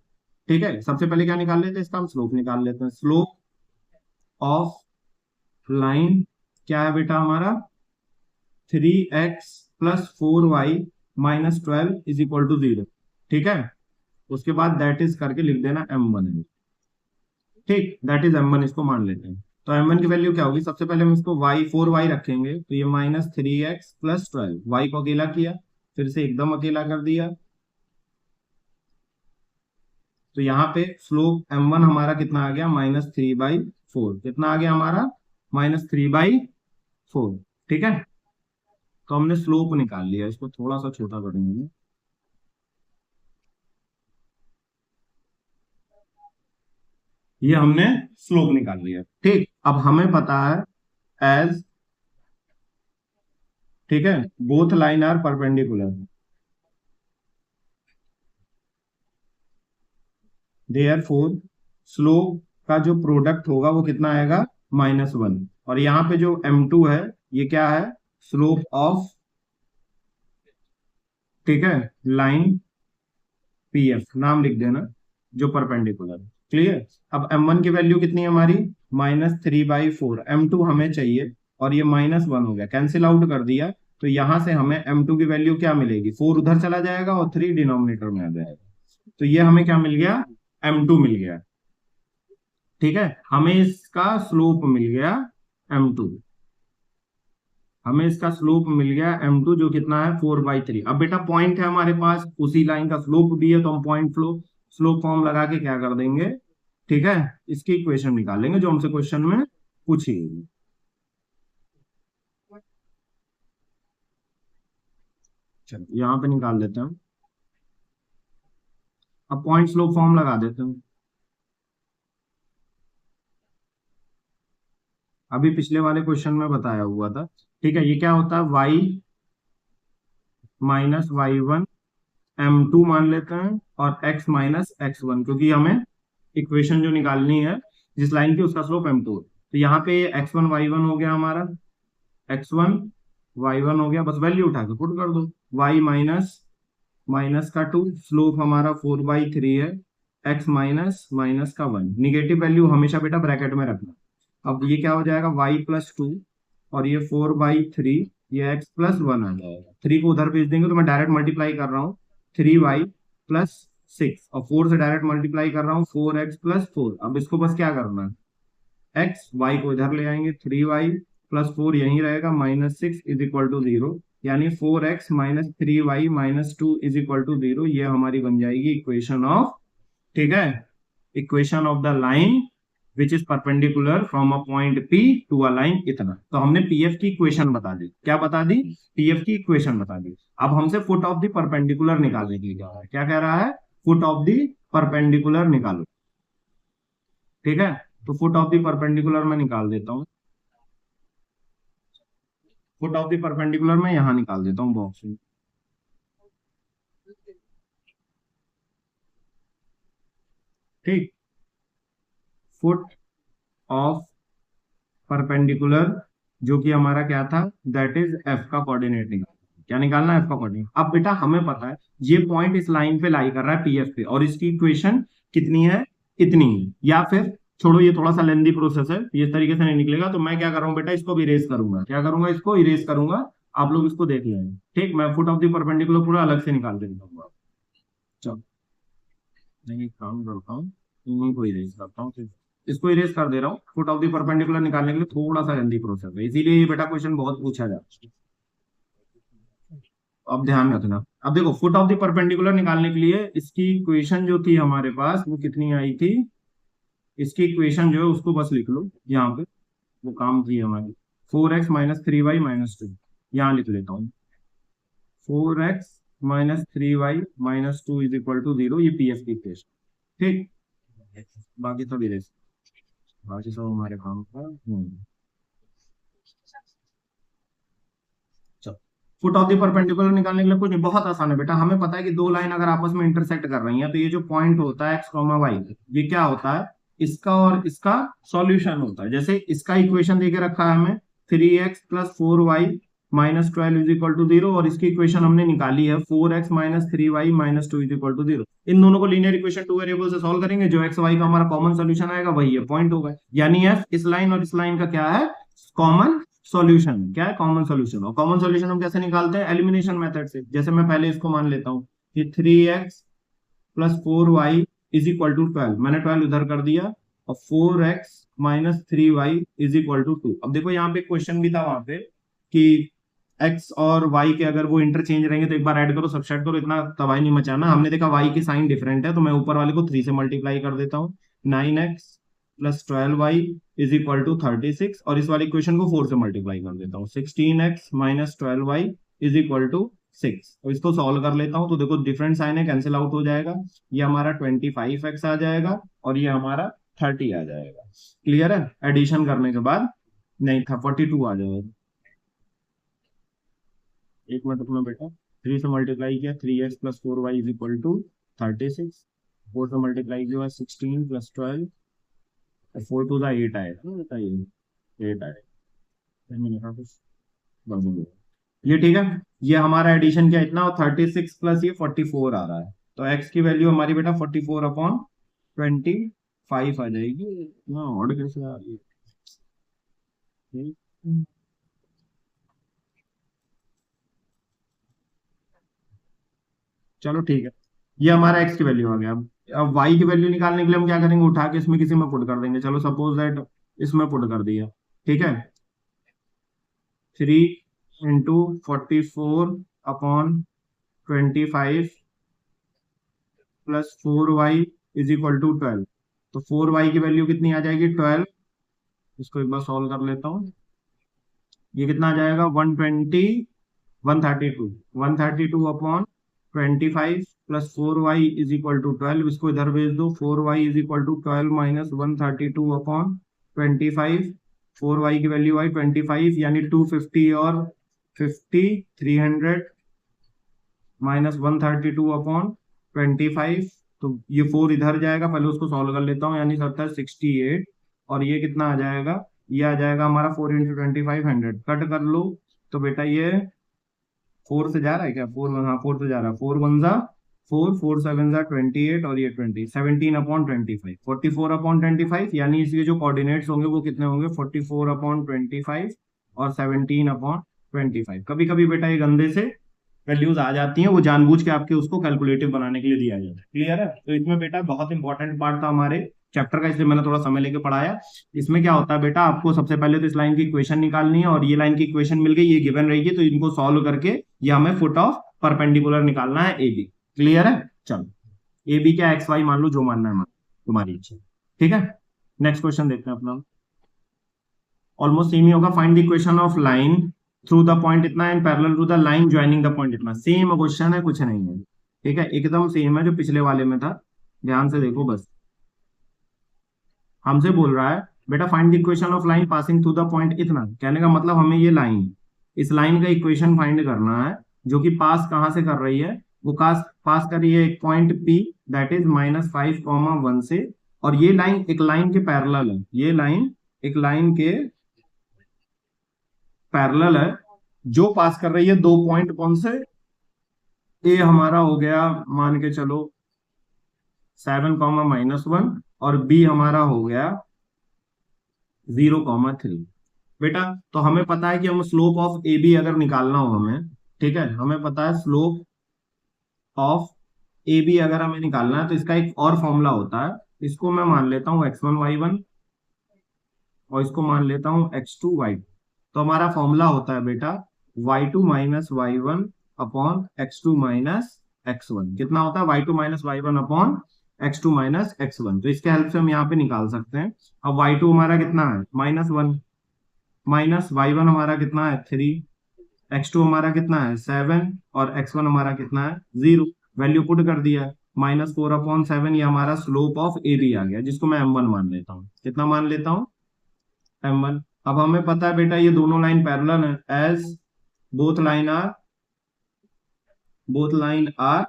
ठीक है, सबसे पहले क्या निकाल लेते हैं, इसका हम स्लोप निकाल लेते हैं। स्लोप ऑफ लाइन क्या है बेटा हमारा, 3x + 4y - 12 is equal to 0। ठीक है, उसके बाद दैट इज करके लिख देना m1 है। ठीक, दैट इज m1, इसको मान लेते हैं। तो m1 की वैल्यू क्या होगी, सबसे पहले हम इसको y रखेंगे, तो ये -3x + 12, y को अकेला किया, फिर से एकदम अकेला कर दिया, तो यहाँ पे स्लोप m1 हमारा कितना आ गया, -3/4। कितना आ गया हमारा, -3/4। ठीक है, तो हमने स्लोप निकाल लिया, इसको थोड़ा सा छोटा करेंगे, ये हमने स्लोप निकाल लिया। ठीक, अब हमें पता है एज, ठीक है, both line are perpendicular, therefore slope का जो प्रोडक्ट होगा वो कितना आएगा, -1। और यहाँ पे जो m2 है ये क्या है, स्लोप ऑफ ठीक है, लाइन पीएफ नाम लिख देना जो परपेंडिकुलर। क्लियर। अब M1 की वैल्यू कितनी है हमारी, -3/4। M2 हमें चाहिए और ये -1 हो गया, कैंसिल आउट कर दिया। तो यहां से हमें M2 की वैल्यू क्या मिलेगी, 4 उधर चला जाएगा और 3 डिनोमिनेटर में आ जाएगा। तो ये हमें क्या मिल गया, M2 मिल गया। ठीक है, हमें इसका स्लोप मिल गया M2। हमें इसका स्लोप मिल गया M2 जो कितना है 4/3। अब बेटा पॉइंट है हमारे पास, उसी लाइन का स्लोप भी है, तो हम पॉइंट फ्लो स्लोप फॉर्म लगा के क्या कर देंगे, ठीक है, इसकी इक्वेशन निकालेंगे जो हमसे क्वेश्चन में पूछी गई। चलो यहाँ पे निकाल देते हैं। अब पॉइंट स्लोप फॉर्म लगा देते हैं। अभी पिछले वाले क्वेश्चन में बताया हुआ था। ठीक है, ये क्या होता है, y-y1 M2 मान लेते हैं और x-x1, क्योंकि हमें इक्वेशन जो निकालनी है जिस लाइन की, उसका स्लोप M2 है। तो यहाँ पे x1 y1 हो गया हमारा, x1 y1 हो गया, बस वैल्यू उठा के पुट कर दो। y माइनस माइनस का 2, स्लोप हमारा 4/3 है, x माइनस माइनस का 1। निगेटिव वैल्यू हमेशा बेटा ब्रैकेट में रखना। अब ये क्या हो जाएगा, y+2 और ये 4/3, ये x+1 आ जाएगा। 3 को उधर भेज देंगे तो मैं डायरेक्ट मल्टीप्लाई कर रहा हूँ 3y+6, और 4 से डायरेक्ट मल्टीप्लाई कर रहा हूँ 4x+4। अब इसको बस क्या करना है, x y को इधर ले आएंगे, 3y+4 यहीं रहेगा, -6 इज इक्वल टू 0, यानी 4x - 3y - 2 is equal to 0। ये हमारी बन जाएगी इक्वेशन ऑफ, ठीक है, equation of the line which is perpendicular from a point P to a line, इतना। तो हमने पीएफ की इक्वेशन बता दी। क्या बता दी, पीएफ की इक्वेशन बता दी। अब हमसे फुट ऑफ द परपेंडिकुलर निकालने के लिए कह रहा है। क्या कह रहा है, फुट ऑफ द परपेंडिकुलर निकालो। ठीक है, तो फुट ऑफ द परपेंडिकुलर मैं निकाल देता हूँ। फुट ऑफ द परपेंडिकुलर मैं यहां निकाल देता हूँ बॉक्स में। ठीक, फुट ऑफ परपेंडिकुलर जो कि हमारा क्या था, दैट इज एफ का कोऑर्डिनेट निकालना। क्या निकालना है, एफ का कोऑर्डिनेट। अब बेटा हमें पता है ये पॉइंट इस लाइन पे लाई कर रहा है पीएफ पे, और इसकी इक्वेशन कितनी है, इतनी ही। या फिर छोड़ो, ये थोड़ा सा लेंदी प्रोसेस है, ये इस तरीके से नहीं निकलेगा। तो मैं क्या कर रहा हूँ बेटा, इसको भी इरेज करूंगा। क्या करूंगा, इसको इरेज करूंगा। आप लोग इसको देख लेंगे। ठीक, मैं फुट ऑफ द परपेंडिकुलर पूरा अलग से निकाल के दिखाऊंगा। चलो, नहीं काम करता हूँ, इनको इरेज करता हूँ। इसको इरेज कर दे रहा हूँ। फुट ऑफ द परपेंडिकुलर निकालने के लिए थोड़ा सा लेंदी प्रोसेस है, इसीलिए ये बेटा क्वेश्चन बहुत पूछा जाता है। अब ध्यान रखना। अब देखो, फुट ऑफ द परपेंडिकुलर निकालने के लिए इसकी इक्वेशन जो थी हमारे पास, वो कितनी आई थी, इसकी इक्वेशन जो है उसको बस लिख लो यहाँ पे, वो काम की हमारी 4x - 3y - 2। यहाँ लिख लेता हूँ 4x - 3y - 2 is equal to 0। ये पीएफ की इक्वेशन। ठीक, बाकी सब इरेज, बाकी सब हमारे काम का। फुट ऑफ द परपेंडिकुलर निकालने के लिए कुछ नहीं, बहुत आसान है बेटा। हमें पता है कि दो लाइन अगर आपस में इंटरसेक्ट कर रही हैं, तो ये जो पॉइंट होता है x, y, ये क्या होता है, इसका और इसका सॉल्यूशन होता है। जैसे इसका इक्वेशन देके रखा है हमें 3x + 4y - 12 is equal to 0, और इसकी इक्वेशन हमने निकाली है 4x - 3y - 2 is equal to 0। इन दोनों को लीनियर इक्वेशन टू वेरिएबल से सॉल्व करेंगे, जो x y का हमारा कॉमन सोल्यूशन आएगा वही है पॉइंट होगा। यानी f इस लाइन और इस लाइन का क्या है, कॉमन सॉल्यूशन। क्या है, कॉमन सॉल्यूशन। और कॉमन सॉल्यूशन हम कैसे निकालते हैं, एलिमिनेशन मेथड से। जैसे मैं पहले इसको मान लेता हूँ कि 3x + 4y is equal to 12, मैंने 12 उधर कर दिया, और 4x - 3y is equal to 2। अब देखो यहाँ पे क्वेश्चन भी था वहां पे कि x और y के अगर वो इंटरचेंज रहेंगे तो एक बार ऐड करो सब्सट्रैक्ट करो, इतना तबाही नहीं मचाना। हमने देखा y की साइन डिफरेंट है, तो मैं ऊपर वाले को 3 से मल्टीप्लाई कर देता हूँ। 9x + 12y is equal to 36, और इस वाली इक्वेशन को 4 से मल्टीप्लाई कर देता हूँ। 16x - 12y is equal to 6, और इसको सॉल्व कर लेता हूँ। तो देखो डिफरेंट साइन है, कैंसिल आउट हो जाएगा। ये हमारा 25x आ जाएगा और ये हमारा 30 आ जाएगा। क्लियर है, एडिशन करने के बाद नहीं था 42 आ जाएगा। एक मिनट रुकना बेटा, 3 से मल्टीप्लाई किया 3x + 4y is equal to 36, 4 से मल्टीप्लाई किया 16 + 12, 4 टू 8 आएगा ना बेटा, ये 8 आएगा। 10 मिनट बस, ये ठीक है। ये हमारा एडिशन क्या इतना 36 प्लस ये 44 आ रहा है, तो एक्स की वैल्यू हमारी बेटा 44/25 आ जाएगी ना। और कैसे आ रही है? चलो ठीक है, ये हमारा एक्स की वैल्यू आ गया। अब वाई की वैल्यू निकालने के लिए हम क्या करेंगे, उठा के इसमें किसी में पुट कर देंगे। चलो सपोज दैट इसमें पुट कर दिया, ठीक है। 3 × 44/25 plus 4y is equal to 12। तो 4y की वैल्यू कितनी आ जाएगी 12। इसको एक बार सॉल्व कर लेता हूँ। ये कितना आ जाएगा 132/25 plus 4y is equal to 12। इसको इधर भेज दो, 4y is equal to 12 minus 132/25। 4y की वैल्यू आई 25 यानी 250 और 50 300 माइनस 132/25। तो ये 4 इधर जाएगा, पहले उसको सॉल्व कर लेता हूँ, यानी 68। और ये कितना आ जाएगा, ये आ जाएगा हमारा 4 × 25 100। कट कर लो तो बेटा ये 4 से जा रहा है क्या, 4, हाँ 4 से जा रहा है। 4 1 जा 4, 4 7 जा 28 और ये 20, 17/25, 44/25। यानी इसके जो कोऑर्डिनेट्स होंगे वो कितने होंगे 44/25 और 17/25। कभी कभी बेटा ये गंदे से वैल्यूज आ जाती हैं, वो जानबूझ के आपके उसको कैलकुलेटिव बनाने के लिए दिया जाता है। क्लियर है? तो इसमें बेटा बहुत इंपॉर्टेंट पार्ट था हमारे चैप्टर का, इसलिए मैंने थोड़ा समय लेके पढ़ाया। इसमें क्या होता है बेटा, आपको सबसे पहले तो इस लाइन की इक्वेशन निकालनी है, और ये लाइन की इक्वेशन मिल गई, ये गिवन रहेगी, तो इनको सॉल्व करके ये हमें फुट ऑफ परपेंडिकुलर निकालना है ए बी। क्लियर है? चलो, ए बी क्या एक्स वाई मान लो, जो मानना है मान, तुम्हारी इच्छा। ठीक है, नेक्स्ट क्वेश्चन देखते हैं अपना। ऑलमोस्ट सेम ही होगा। Find the equation of line through the point इतना and parallel to the line joining the point इतना। सेम क्वेश्चन है, कुछ नहीं है। ठीक है, एकदम सेम है जो पिछले वाले में था। ध्यान से देखो बस। हमसे बोल रहा है बेटा find the equation of line passing through the point इतना। कहने का मतलब हमें ये लाइन, इस लाइन का इक्वेशन फाइंड करना है, जो कि पास कहां से कर रही है, वो पास पास कर रही है एक पॉइंट पी, दैट इज -5, 1 से। और ये लाइन एक लाइन के पैरेलल है, ये लाइन एक लाइन के पैरेलल है, जो पास कर रही है दो पॉइंट कौन से, ए हमारा हो गया मान के चलो 7, -1, और बी हमारा हो गया 0, 3। बेटा तो हमें पता है कि हम स्लोप ऑफ ए बी अगर निकालना हो हमें, ठीक है, हमें पता है स्लोप ऑफ ए बी अगर हमें निकालना है तो इसका एक और फॉर्मूला होता है। इसको मैं मान लेता हूँ x1 y1, और इसको मान लेता हूँ x2 y2। तो हमारा फॉर्मूला होता है बेटा y2 minus y1 upon x2 minus x1। कितना होता है y2 minus y1 upon x2 minus x1। तो इसके हेल्प से हम यहाँ पे निकाल सकते हैं। अब y2 हमारा कितना है -1, माइनस y1 हमारा कितना है 3, x2 हमारा कितना है 7, और x1 हमारा कितना है 0। वैल्यू पुट कर दिया, -4/7। ये हमारा स्लोप ऑफ ए बी आ गया, जिसको मैं m1 मान लेता हूँ। कितना मान लेता हूँ m1। अब हमें पता है बेटा ये दोनों लाइन पैरेलल है, as both line are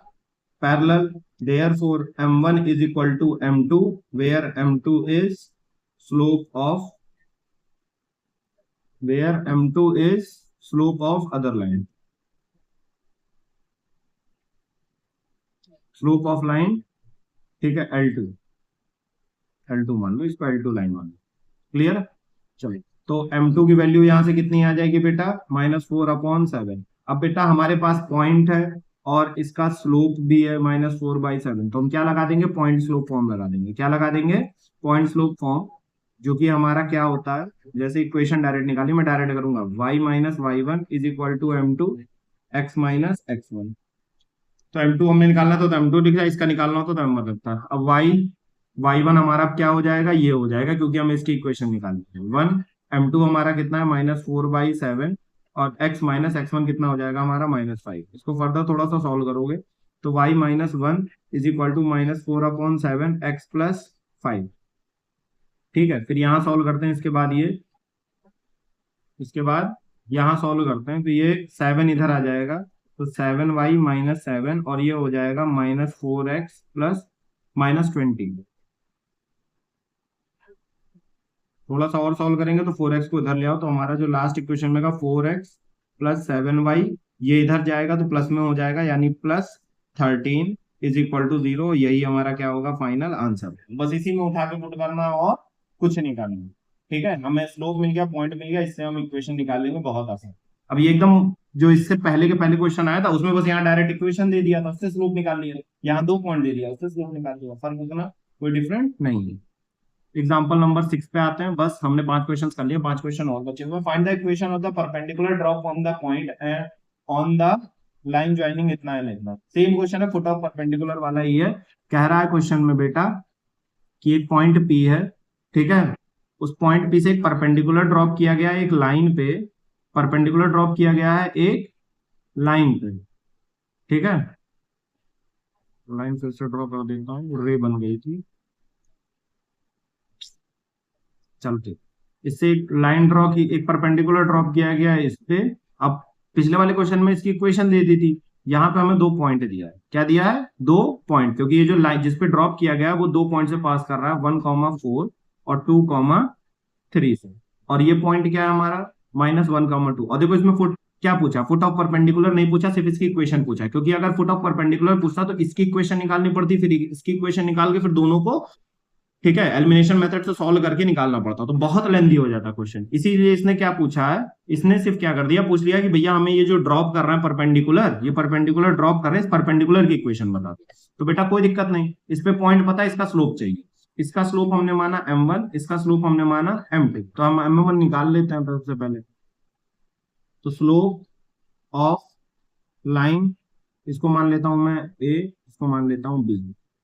parallel, therefore m1 is equal to m2, where m2 is slope of other line, slope of line। ठीक है, L2 मान लो, इसको L2 लाइन मान लो। क्लियर? चलिए, तो m2 की वैल्यू यहां से कितनी आ जाएगी बेटा -4/7। अब बेटा हमारे पास पॉइंट है और इसका स्लोप भी है -4/7, तो हम क्या लगा देंगे, पॉइंट स्लोप फॉर्म लगा देंगे। क्या लगा देंगे, पॉइंट स्लोप फॉर्म, जो कि हमारा क्या होता है, जैसे इक्वेशन डायरेक्ट निकाली, मैं डायरेक्ट करूंगा y minus y1 is equal to m2 x minus x1। तो m2 हमने निकालना था तो m2 लिखा, इसका निकालना होता तो m1 लगता। अब y1 हमारा अब क्या हो जाएगा, ये हो जाएगा, क्योंकि हमें इसकी इक्वेशन निकालनी है 1। m2 हमारा कितना है -4/7, और x माइनस x1 कितना हो जाएगा हमारा -5। इसको फर्दर थोड़ा सा सॉल्व करोगे तो y -1 is equal to -4/7 x plus 5। ठीक है, फिर यहाँ सॉल्व करते हैं, इसके बाद यहाँ सॉल्व करते हैं, तो ये 7 इधर आ जाएगा, तो 7y -7, और ये हो जाएगा -4x प्लस -20। थोड़ा सा और सॉल्व करेंगे तो 4x को इधर ले आओ, तो हमारा जो लास्ट इक्वेशन में 4x प्लस 7y ये इधर जाएगा तो प्लस में हो जाएगा, यानी +13 इज इक्वल टू 0। यही हमारा क्या होगा, फाइनल आंसर। बस इसी में उठा के पुट करना और कुछ नहीं करना। ठीक है, हमें स्लोप मिल गया, पॉइंट मिल गया, इससे हम इक्वेशन निकालेंगे, बहुत आसान। अब ये एकदम जो इससे पहले के पहले क्वेश्चन आया था उसमें बस यहाँ डायरेक्ट इक्वेशन दे दिया था, उससे स्लोप निकाल लिया। यहाँ 2 पॉइंट दे दिया, उससे स्लोप निकाल लिया, फर्क उतना कोई डिफरेंट नहीं है। एग्जाम्पल नंबर 6 पे आते हैं। बस हमने 5 क्वेश्चन कर लिए, 5 क्वेश्चन और बचे हुए। Find the equation of the perpendicular drop from the point and on the line joining इतना है इतना। सेम क्वेश्चन है, फुट ऑफ परपेंडिकुलर वाला ही है। कह रहा है क्वेश्चन में बेटा कि एक पॉइंट पी है, ठीक है, उस पॉइंट पी से एक परपेंडिकुलर ड्रॉप किया गया है एक लाइन पे, परपेंडिकुलर ड्रॉप किया गया है एक लाइन पे, ठीक है। लाइन फिर से ड्रॉ कर देता हूँ, रे बन गई थी, चलते। इससे एक लाइन ड्रॉ की, एक परपेंडिकुलर ड्रॉप किया गया है इस पे। अब पिछले वाले क्वेश्चन में इसकी इक्वेशन दे दी थी, यहाँ पे हमें 2 पॉइंट दिया है। क्या दिया है, 2 पॉइंट, क्योंकि ये जो लाइन जिस पे ड्रॉप किया गया है वो 2 पॉइंट से पास कर रहा है, 1,4 और 2,3 से। और ये पॉइंट क्या है हमारा, -1,2। और देखो इसमें फुट क्या पूछा, फुट ऑफ परपेंडिकुलर नहीं पूछा, सिर्फ इसकी इक्वेशन पूछा। क्योंकि अगर फुट ऑफ परपेंडिकुलर पूछता तो इसकी इक्वेशन निकालनी पड़ती, फिर इसकी इक्वेशन निकाल के फिर दोनों को, ठीक है, एलिमिनेशन मेथड से सॉल्व करके निकालना पड़ता, तो बहुत लेंथी हो जाता क्वेश्चन। इसीलिए इसने क्या पूछा है, इसने सिर्फ क्या कर दिया, पूछ लिया कि भैया हमें ये जो ड्रॉप कर रहे हैं परपेंडिकुलर, ये परपेंडिकुलर ड्रॉप कर रहे हैं, इस परपेंडिकुलर की इक्वेशन बता दो। तो बेटा कोई दिक्कत नहीं, इस पे पॉइंट पता है, इसका स्लोप चाहिए। इसका स्लोप हमने माना m1, इसका स्लोप हमने माना m2, तो हम m1 निकाल लेते हैं सबसे पहले। तो स्लोप ऑफ लाइन, इसको मान लेता हूं मैं a, इसको मान लेता हूं b,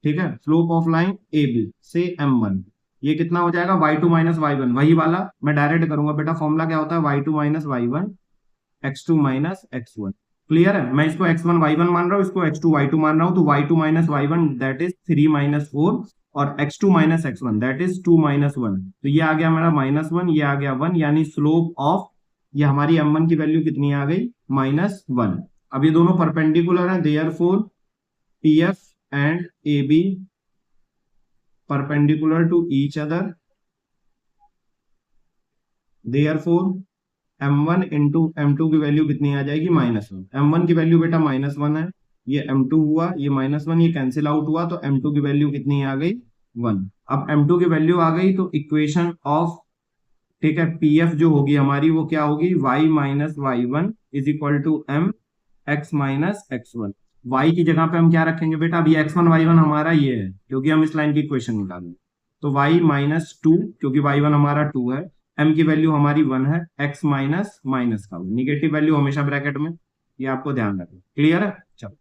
ठीक है। Slope of line A B से m1, ये कितना हो जाएगा, y2 माइनस y1, वही वाला मैं डायरेक्ट करूंगा बेटा। फॉर्मूला क्या होता है, y2 minus y1 x2 minus x1। Clear है, मैं इसको x1 y1 मान रहा हूँ, इसको x2 y2 मान रहा हूँ। तो y2 minus y1 that is 3 minus 4, और x2 minus x1 that is 2 minus 1। तो ये आ गया मेरा -1, ये आ गया 1, यानी स्लोप ऑफ, ये हमारी m1 की वैल्यू कितनी आ गई, -1। अब ये दोनों परपेंडिकुलर हैं, therefore PF and AB perpendicular to each other, therefore m1 into m2 की वैल्यू कितनी आ जाएगी, -1। m1 की वैल्यू बेटा -1 है, ये m2 हुआ, ये -1, ये कैंसिल आउट हुआ, तो m2 की वैल्यू कितनी आ गई, 1। अब m2 की वैल्यू आ गई तो इक्वेशन ऑफ, ठीक है, PF जो होगी हमारी वो क्या होगी, y minus y1 is equal to m x minus x1। y की जगह पे हम क्या रखेंगे बेटा, अभी x1 y1 हमारा ये है, क्योंकि हम इस लाइन की इक्वेशन निकालेंगे। तो y -2, क्योंकि y1 हमारा 2 है, m की वैल्यू हमारी 1 है, x माइनस माइनस का निगेटिव वैल्यू हमेशा ब्रैकेट में, ये आपको ध्यान रखना। क्लियर है, चलो।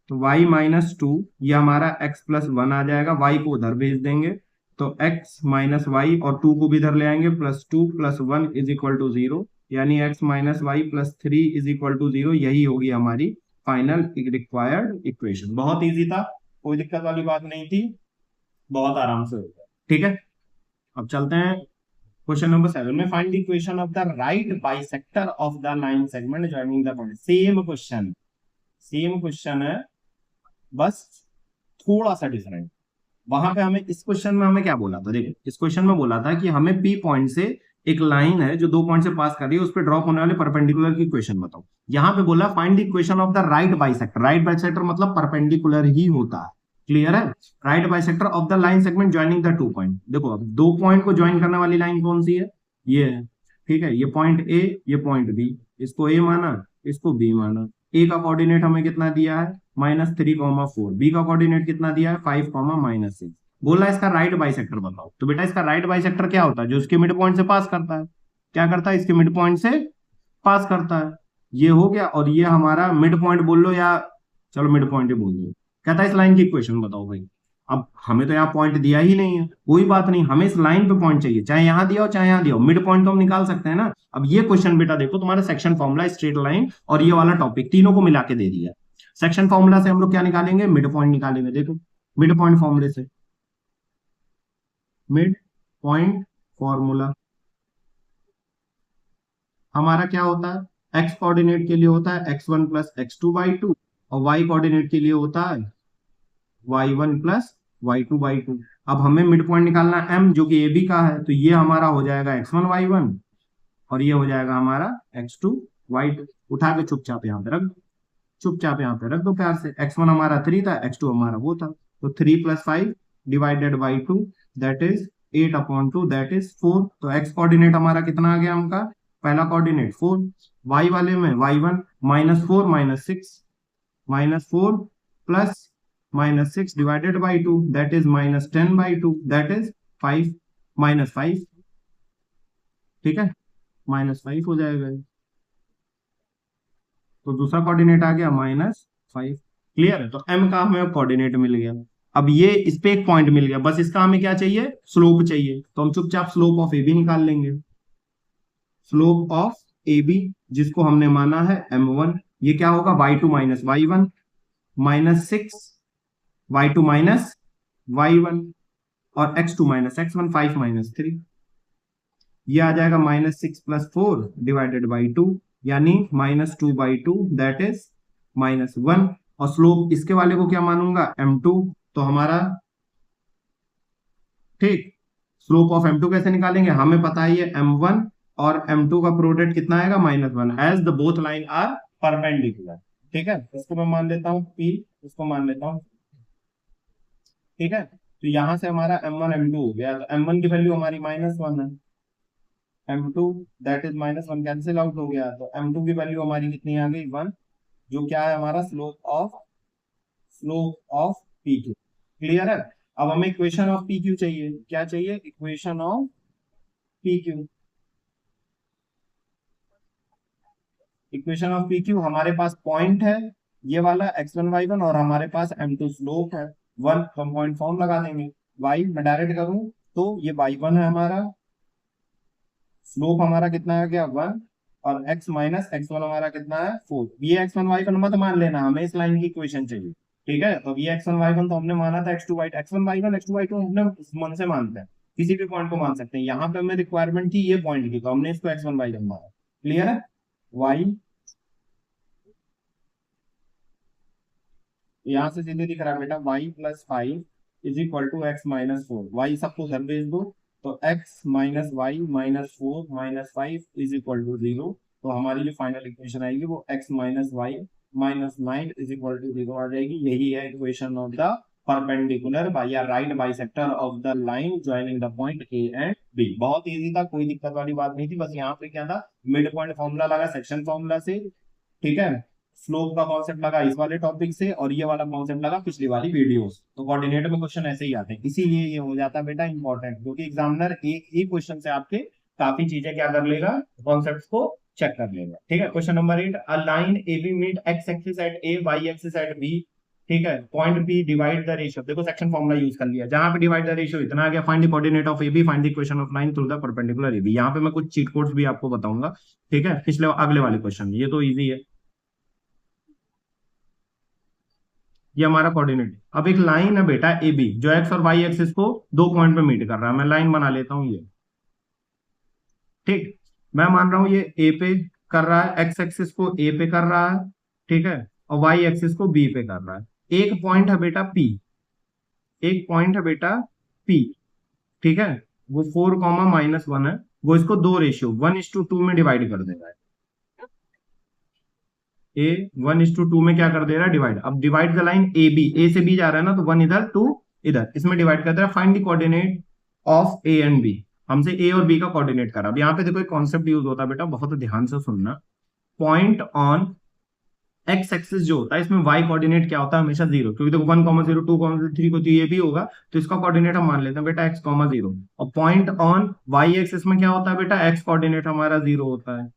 तो y -2 ये हमारा x प्लस 1 आ जाएगा, y को उधर भेज देंगे, तो x माइनस वाई और 2 को भी इधर ले आएंगे, +2 + 1 इज इक्वल टू 0, यानी x minus Y plus 3 is equal to 0। यही होगी हमारी फाइनल रिक्वायर्ड इक्वेशन। बहुत इजी था, कोई दिक्कत वाली बात नहीं थी, बहुत आराम से हो गया। ठीक है, अब चलते हैं क्वेश्चन नंबर 7 में। Find the equation of the right bisector of the line segment joining the point. Same question है, बस थोड़ा सा डिफरेंट। वहां पे हमें इस क्वेश्चन में हमें क्या बोला था, देखो इस क्वेश्चन में बोला था कि हमें P पॉइंट से एक लाइन है जो 2 पॉइंट से पास कर रही है, उस पर ड्रॉप होने वाले परपेंडिकुलर की इक्वेशन बताओ। यहाँ पे बोला find the equation of the right bisector. Right bisector मतलब परपेंडिकुलर ही होता है, क्लियर है। Right bisector of the line segment joining the 2 point. देखो अब 2 पॉइंट को ज्वाइन करने वाली लाइन कौन सी है, ये है, ठीक है। ये पॉइंट A, ये पॉइंट B, इसको A माना, इसको B माना। A का कोऑर्डिनेट हमें कितना दिया है, -3,4। B का कोऑर्डिनेट कितना दिया है, 5, -6। बोला इसका राइट बाइसेक्टर बताओ। तो बेटा इसका राइट बाइसेक्टर क्या होता है, जो इसके मिड पॉइंट से पास करता है। क्या करता है, इसके मिड पॉइंट से पास करता है। ये हो गया, और ये हमारा मिड पॉइंट बोल लो, या चलो मिड पॉइंट ही बोल दो। कहता है इस लाइन की इक्वेशन बताओ भाई। अब हमें तो यहाँ पॉइंट दिया ही नहीं है, कोई बात नहीं, हमें इस लाइन पे पॉइंट चाहिए, चाहे यहाँ दिया हो चाहे यहाँ दिया हो, मिड पॉइंट तो हम निकाल सकते हैं ना। अब ये क्वेश्चन बेटा देखो, तुम्हारा सेक्शन फॉर्मूला, स्ट्रेट लाइन और ये वाला टॉपिक, तीनों को मिला के दे दिया। सेक्शन फॉर्मूला से हम लोग क्या निकालेंगे, मिड पॉइंट निकालेंगे। देखो मिड पॉइंट फॉर्मूले से, मिड पॉइंट फॉर्मूला हमारा क्या होता है, x कोऑर्डिनेट के लिए होता है x1 + x2/2, और y कोऑर्डिनेट के लिए होता है y1 + y2/2। अब हमें मिड पॉइंट निकालना है m, जो कि AB का है, तो ये हमारा हो जाएगा x1 y1, और ये हो जाएगा हमारा x2 y2 उठा के चुपचाप यहाँ पे रख, चुपचाप यहाँ पे रख दो प्यार से। x1 हमारा 3 था, x2 हमारा वो था, तो 3 + 5 divided by 2 that is 8/2 that is 4। तो x कोऑर्डिनेट हमारा कितना आ गया हमका, पहला कोऑर्डिनेट 4, y वाले में y1 -4 -6 -4 plus -6 divided by 2 that is -10/2 that is 5 -5, ठीक है, -5 हो जाएगा। तो दूसरा कोऑर्डिनेट आ गया -5। क्लियर है, तो m का हमें कोऑर्डिनेट मिल गया। अब ये इस पे एक पॉइंट मिल गया, बस इसका हमें क्या चाहिए, स्लोप चाहिए, तो हम चुपचाप स्लोप ऑफ ए बी निकाल लेंगे। स्लोप ऑफ ए बी जिसको हमने माना है m1, ये क्या होगा, y2 - y1 -6 y2 - y1 और x2 - x1 5 -3, ये आ जाएगा -6 + 4 डिवाइडेड बाई 2 यानी -2/2 दैट इज -1। और स्लोप इसके वाले को क्या मानूंगा, m2, तो हमारा ठीक, स्लोप ऑफ m2 कैसे निकालेंगे, हमें पता है ये m1 और m2 का प्रोडक्ट कितना आएगा, -1 as the both line are perpendicular. ठीक है, इसको मैं मान लेता हूं p, इसको मान लेता हूं, ठीक है। तो यहां से हमारा m1 m2 हो गया, तो m1 की वैल्यू हमारी -1 है, m2 that is -1 cancel out हो गया, तो m2 की वैल्यू हमारी कितनी आ गई, 1, जो क्या है हमारा slope of P Q. Clear है। अब हमें इक्वेशन ऑफ पी क्यू चाहिए, क्या चाहिए, equation of P Q. Equation of P Q, हमारे पास पॉइंट है ये वाला x1 y1 और हमारे पास m2 स्लोप है 1, तो हम पॉइंट फॉर्म लगा देंगे। y मैं डायरेक्ट करूं तो ये y1 है हमारा, स्लोप हमारा कितना है, क्या 1, और x - x1 हमारा कितना है 4। ये x1 y1 मत मान लेना, हमें इस लाइन की इक्वेशन चाहिए, ठीक है। तो ये x1 y1 तो हमने माना था, x2 y x1 y1 x2 y2 हमने मन से मानते हैं, किसी भी पॉइंट को मान सकते हैं। यहाँ पे हमें रिक्वायरमेंट थी ये पॉइंट की, तो हमने इसको x1 y1 माना। क्लियर है। y यहाँ से सीधे दिख रहा है बेटा, y + 5 = x - 4, y सबको घर भेज दो, तो x - y - 4 - 5 = 0। तो हमारी जो फाइनल इक्वेशन आएगी वो x - y - 9 = 0 आ जाएगी। यही है इक्वेशन ऑफ द परपेंडिकुलर या right bisector of the line joining the point A and B. बहुत इजी था, कोई दिक्कत वाली बात नहीं थी, बस यहाँ पे क्या था, मिड पॉइंट फॉर्मूला लगा सेक्शन फॉर्मूला से, ठीक है। स्लोप का कॉन्सेप्ट लगा इस वाले टॉपिक से, और ये वाला कॉन्सेप्ट लगा पिछली वाली वीडियोस। तो कोऑर्डिनेट में क्वेश्चन ऐसे ही आते हैं, इसीलिए ये हो जाता है बेटा इंपॉर्टेंट, क्योंकि एग्जामिनर एक ही क्वेश्चन से आपके काफी चीजें क्या कर लेगा, कॉन्सेप्ट को चेक कर लेगा। ठीक है, question number 8, a line A B meet X axis at A, Y axis at B, ठीक है, point B divide the ratio. देखो सेक्शन फॉर्मूला यूज कर लिया, जहां पे डिवाइड द रेशियो इतना आ गया, find the coordinate of A B, find the equation of line through the perpendicular A B. यहाँ पे मैं कुछ चीट कोड्स भी आपको बताऊंगा, ठीक है, पिछले अगले वाले क्वेश्चन, ये तो इजी है। ये हमारा कोऑर्डिनेट। अब एक लाइन है बेटा ए बी, जो एक्स और वाई एक्सिस को दो पॉइंट पे मीट कर रहा है, मैं लाइन बना लेता हूं ये, ठीक। मैं मान रहा हूं ये ए पे कर रहा है, एक्स एक्सिस को ए पे कर रहा है, ठीक है, और वाई एक्सिस को बी पे कर रहा है। एक पॉइंट है बेटा पी, एक पॉइंट है बेटा पी, ठीक है, वो 4, -1 है, वो इसको दो रेशियो 1:2 में डिवाइड कर देगा। ए 1:2 में क्या कर दे रहा है, डिवाइड। अब divide the line A B, A से बी जा रहा है ना, तो 1 इधर 2 इधर, इसमें डिवाइड कर दे रहा है। Find the coordinate of A and B, हमसे ए और बी का कोऑर्डिनेट करा। अब यहाँ पे देखो एक कॉन्सेप्ट यूज होता है बेटा, बहुत ध्यान से सुनना। पॉइंट ऑन एक्स एक्सिस जो होता है, इसमें वाई कोऑर्डिनेट क्या होता है, हमेशा 0, क्योंकि देखो 1, 0, 2, 3 को तो ये भी होगा, तो इसका कोऑर्डिनेट हम मान लेते हैं बेटा x, 0। और पॉइंट ऑन वाई एक्सिस में क्या होता है बेटा, एक्स कोऑर्डिनेट हमारा 0 होता है,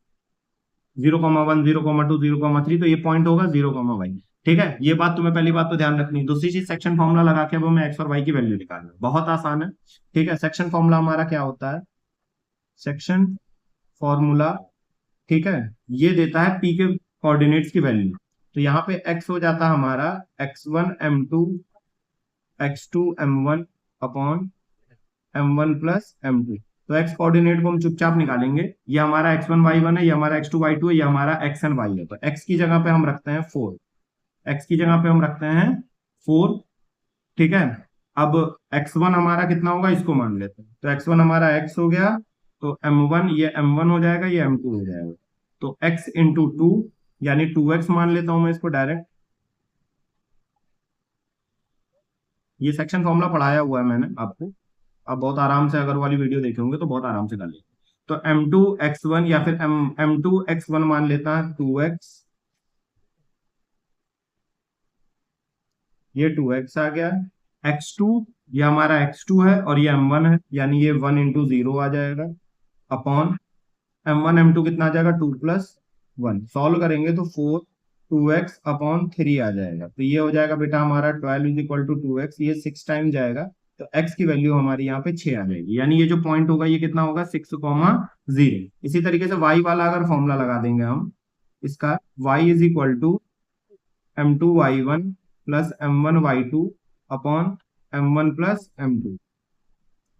0,1, 0,2, 0,3, तो ये पॉइंट होगा 0,y। ठीक है, ये बात तुम्हें पहली बात तो ध्यान रखनी है। दूसरी चीज, सेक्शन फॉर्मूला लगा के अब हमें एक्स और वाई की वैल्यू निकालना है, बहुत आसान है। ठीक है, सेक्शन फॉर्मूला हमारा क्या होता है, सेक्शन फॉर्मूला, ठीक है, ये देता है पी के कोऑर्डिनेट्स की वैल्यू। तो यहाँ पे x हो जाता है हमारा x1 m2 x2 m1 upon m1 plus m2। तो x कोऑर्डिनेट को हम चुपचाप निकालेंगे, ये हमारा x1 y1 है, ये हमारा x2 y2 है, ये हमारा x एंड y है। तो x की जगह पे हम रखते हैं 4, x की जगह पे हम रखते हैं 4, ठीक है। अब x1 हमारा कितना होगा, इसको मान लेते हैं, तो x1 हमारा x हो गया, तो m1 ये m1 हो जाएगा, ये m2 हो जाएगा। तो x इंटू टू यानी 2x मान लेता हूं मैं इसको डायरेक्ट। ये सेक्शन फॉर्मूला पढ़ाया हुआ है मैंने आपको, आप बहुत आराम से अगर वाली वीडियो देखे होंगे तो बहुत आराम से कर लेंगे। तो m2x1 या फिर m2x1 मान लेता है 2x, ये 2x आ गया। x2 ये हमारा x2 है और ये m1 है, यानी ये 1 इंटू जीरो आ जाएगा अपॉन m1 m2 कितना आ जाएगा 2 प्लस 1। सॉल्व करेंगे तो 4 2x अपॉन 3 आ जाएगा। तो ये हो जाएगा बेटा हमारा 12 इज इक्वल टू 2x, ये 6 टाइम जाएगा तो x की वैल्यू हमारी यहाँ पे 6 आ जाएगी, यानी ये जो पॉइंट होगा ये कितना होगा 6,0। इसी तरीके से y वाला अगर फॉर्मूला लगा देंगे हम इसका, y is equal to m2y1 plus m1y2 upon m1 plus m2।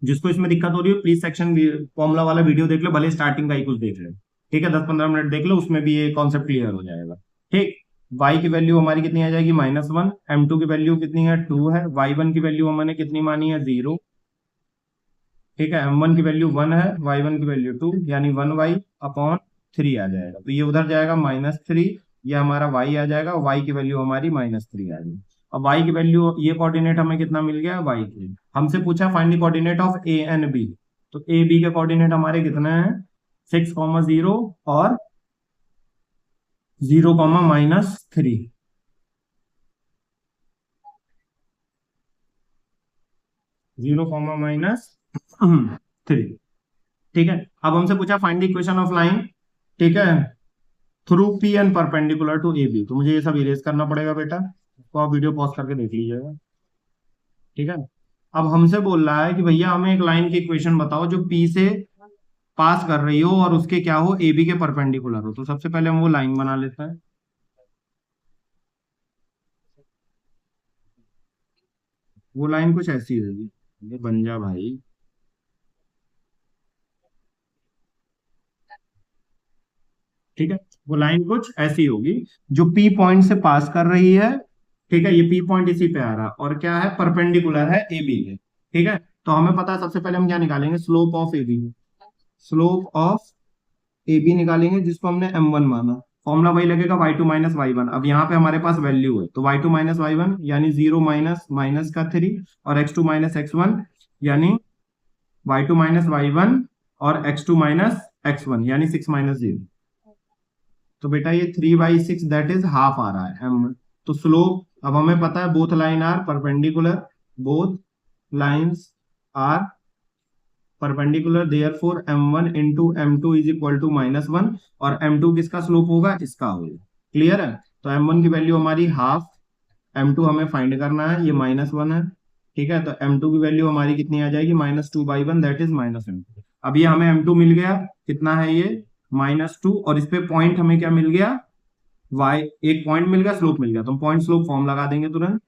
जिसको इसमें दिक्कत हो रही है प्लीज सेक्शन फॉर्मूला वाला वीडियो देख लो, भले स्टार्टिंग का ही कुछ देख ले, ठीक है, 10-15 मिनट देख लो, उसमें भी ये कॉन्सेप्ट क्लियर हो जाएगा। ठीक, y की वैल्यू हमारी कितनी आ जाएगी -1, m2 की वैल्यू कितनी है 2 है, y1 की वैल्यू हमने कितनी मानी है 0, ठीक है, m1 की वैल्यू 1 है, y1 की वैल्यू 2 यानी 1y अपॉन 3 आ जाएगा। तो ये उधर जाएगा -3, ये हमारा y आ जाएगा, y की वैल्यू हमारी -3 आ जाएगी। अब y की वैल्यू, ये कोऑर्डिनेट हमें कितना मिल गया y3। हमसे पूछा find the coordinate of a and b, तो a b के कोऑर्डिनेट हमारे कितने हैं 6,0 और 0, -3। -3, ठीक है। अब हमसे पूछा find the equation of line, ठीक है, through P and perpendicular to A B. तो मुझे ये सब इरेज करना पड़ेगा बेटा, तो आप वीडियो पॉज करके देख लीजिएगा, ठीक है। अब हमसे बोल रहा है कि भैया हमें एक लाइन की इक्वेशन बताओ जो पी से पास कर रही हो और उसके क्या हो ए बी के परपेंडिकुलर हो। तो सबसे पहले हम वो लाइन बना लेते हैं। वो लाइन कुछ ऐसी होगी, ये बन जा भाई, ठीक है, वो लाइन कुछ ऐसी होगी जो पी पॉइंट से पास कर रही है, ठीक है, ये पी पॉइंट इसी पे आ रहा है और क्या है परपेंडिकुलर है ए बी के, ठीक है। तो हमें पता है सबसे पहले हम क्या निकालेंगे, slope of A B, slope of A B निकालेंगे जिसको हमने m1 माना। फॉर्मूला वही लगेगा y2 माइनस y1। अब यहाँ पे हमारे पास वैल्यू है तो y2 माइनस y1 यानी 0 माइनस माइनस का 3 और x2 माइनस x1 यानी y2 माइनस y1 और x2 माइनस x1 यानी 6 माइनस 0। तो बेटा ये 3/6 दैट इज हाफ आ रहा है m। तो स्लोप, अब हमें पता है both line are perpendicular, both lines are perpendicular, therefore m1 into m2 is equal to -1 और m2 किसका स्लोप होगा, इसका होगा। क्लियर है, तो m1 की वैल्यू हमारी हाफ, m2 हमें फाइंड करना है, ये -1 है, ठीक है। तो m2 की वैल्यू हमारी कितनी आ जाएगी -2/1 दैट इज -m2। अब ये हमें m2 मिल गया, कितना है ये -2 और इस पे पॉइंट हमें क्या मिल गया y, एक पॉइंट मिल गया, स्लोप मिल गया, तो हम पॉइंट स्लोप फॉर्म लगा देंगे तुरंत।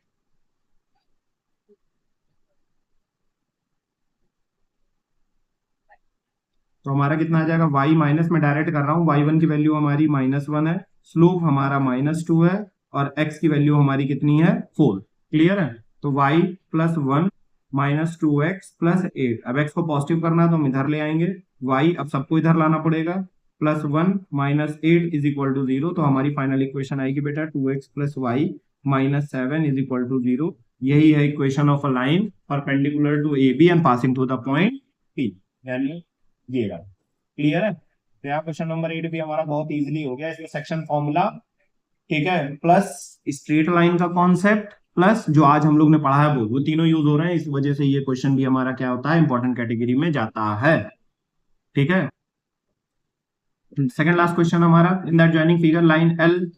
तो हमारा कितना आ जाएगा y माइनस, में डायरेक्ट कर रहा हूँ, y1 की वैल्यू हमारी -1 है, स्लोप हमारा -2 है और x की वैल्यू हमारी कितनी है 4। क्लियर है, तो y प्लस 1 -2x प्लस 8। अब x को पॉजिटिव करना है तो हम इधर ले आएंगे, y अब सबको इधर लाना पड़ेगा, +1 -8 इज इक्वल टू 0। तो हमारी फाइनल इक्वेशन आएगी बेटा 2x plus y -7 is equal to 0। यही है equation of a line perpendicular to A B and passing through the point P, यानी ये रहा। क्लियर है, तो यहाँ क्वेश्चन नंबर 8 भी हमारा बहुत इजीली हो गया, इसमें सेक्शन फॉर्मूला, ठीक है, प्लस स्ट्रेट लाइन का कॉन्सेप्ट, प्लस जो आज हम लोग ने पढ़ा है वो तीनों यूज हो रहे हैं। इस वजह से ये क्वेश्चन भी हमारा क्या होता है, इंपॉर्टेंट कैटेगरी में जाता है, ठीक है। सेकंड लास्ट क्वेश्चन हमारा, in that joining figure line L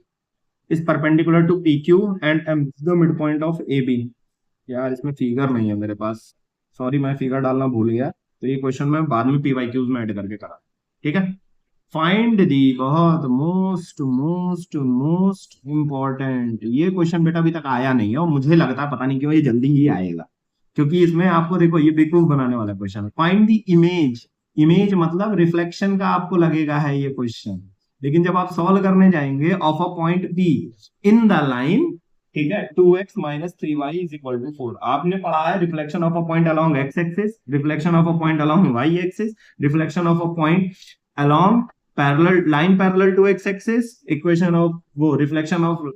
is perpendicular to P Q and M the mid point of A B. यार इसमें फिगर नहीं है मेरे पास, सॉरी, मैं फिगर डालना भूल गया, तो ये क्वेश्चन मैं बाद में पीवाईक्यूज में ऐड करके करा, ठीक है। फाइंड दी, बहुत मोस्ट मोस्ट मोस्ट इंपॉर्टेंट, ये क्वेश्चन बेटा अभी तक आया नहीं है और मुझे लगता है पता नहीं क्यों ये जल्दी ही आएगा, क्योंकि इसमें आपको देखो ये बेवकूफ बनाने वाला क्वेश्चन है। फाइंड दी इमेज, इमेज मतलब रिफ्लेक्शन का आपको लगेगा है ये क्वेश्चन, लेकिन जब आप सॉल्व करने जाएंगे of a point P in the line, ठीक है, 2x minus 3y is equal to 4। आपने पढ़ा है reflection of a point along x axis, reflection of a point along y axis, reflection of a point along parallel line parallel to X axis, equation of वो reflection of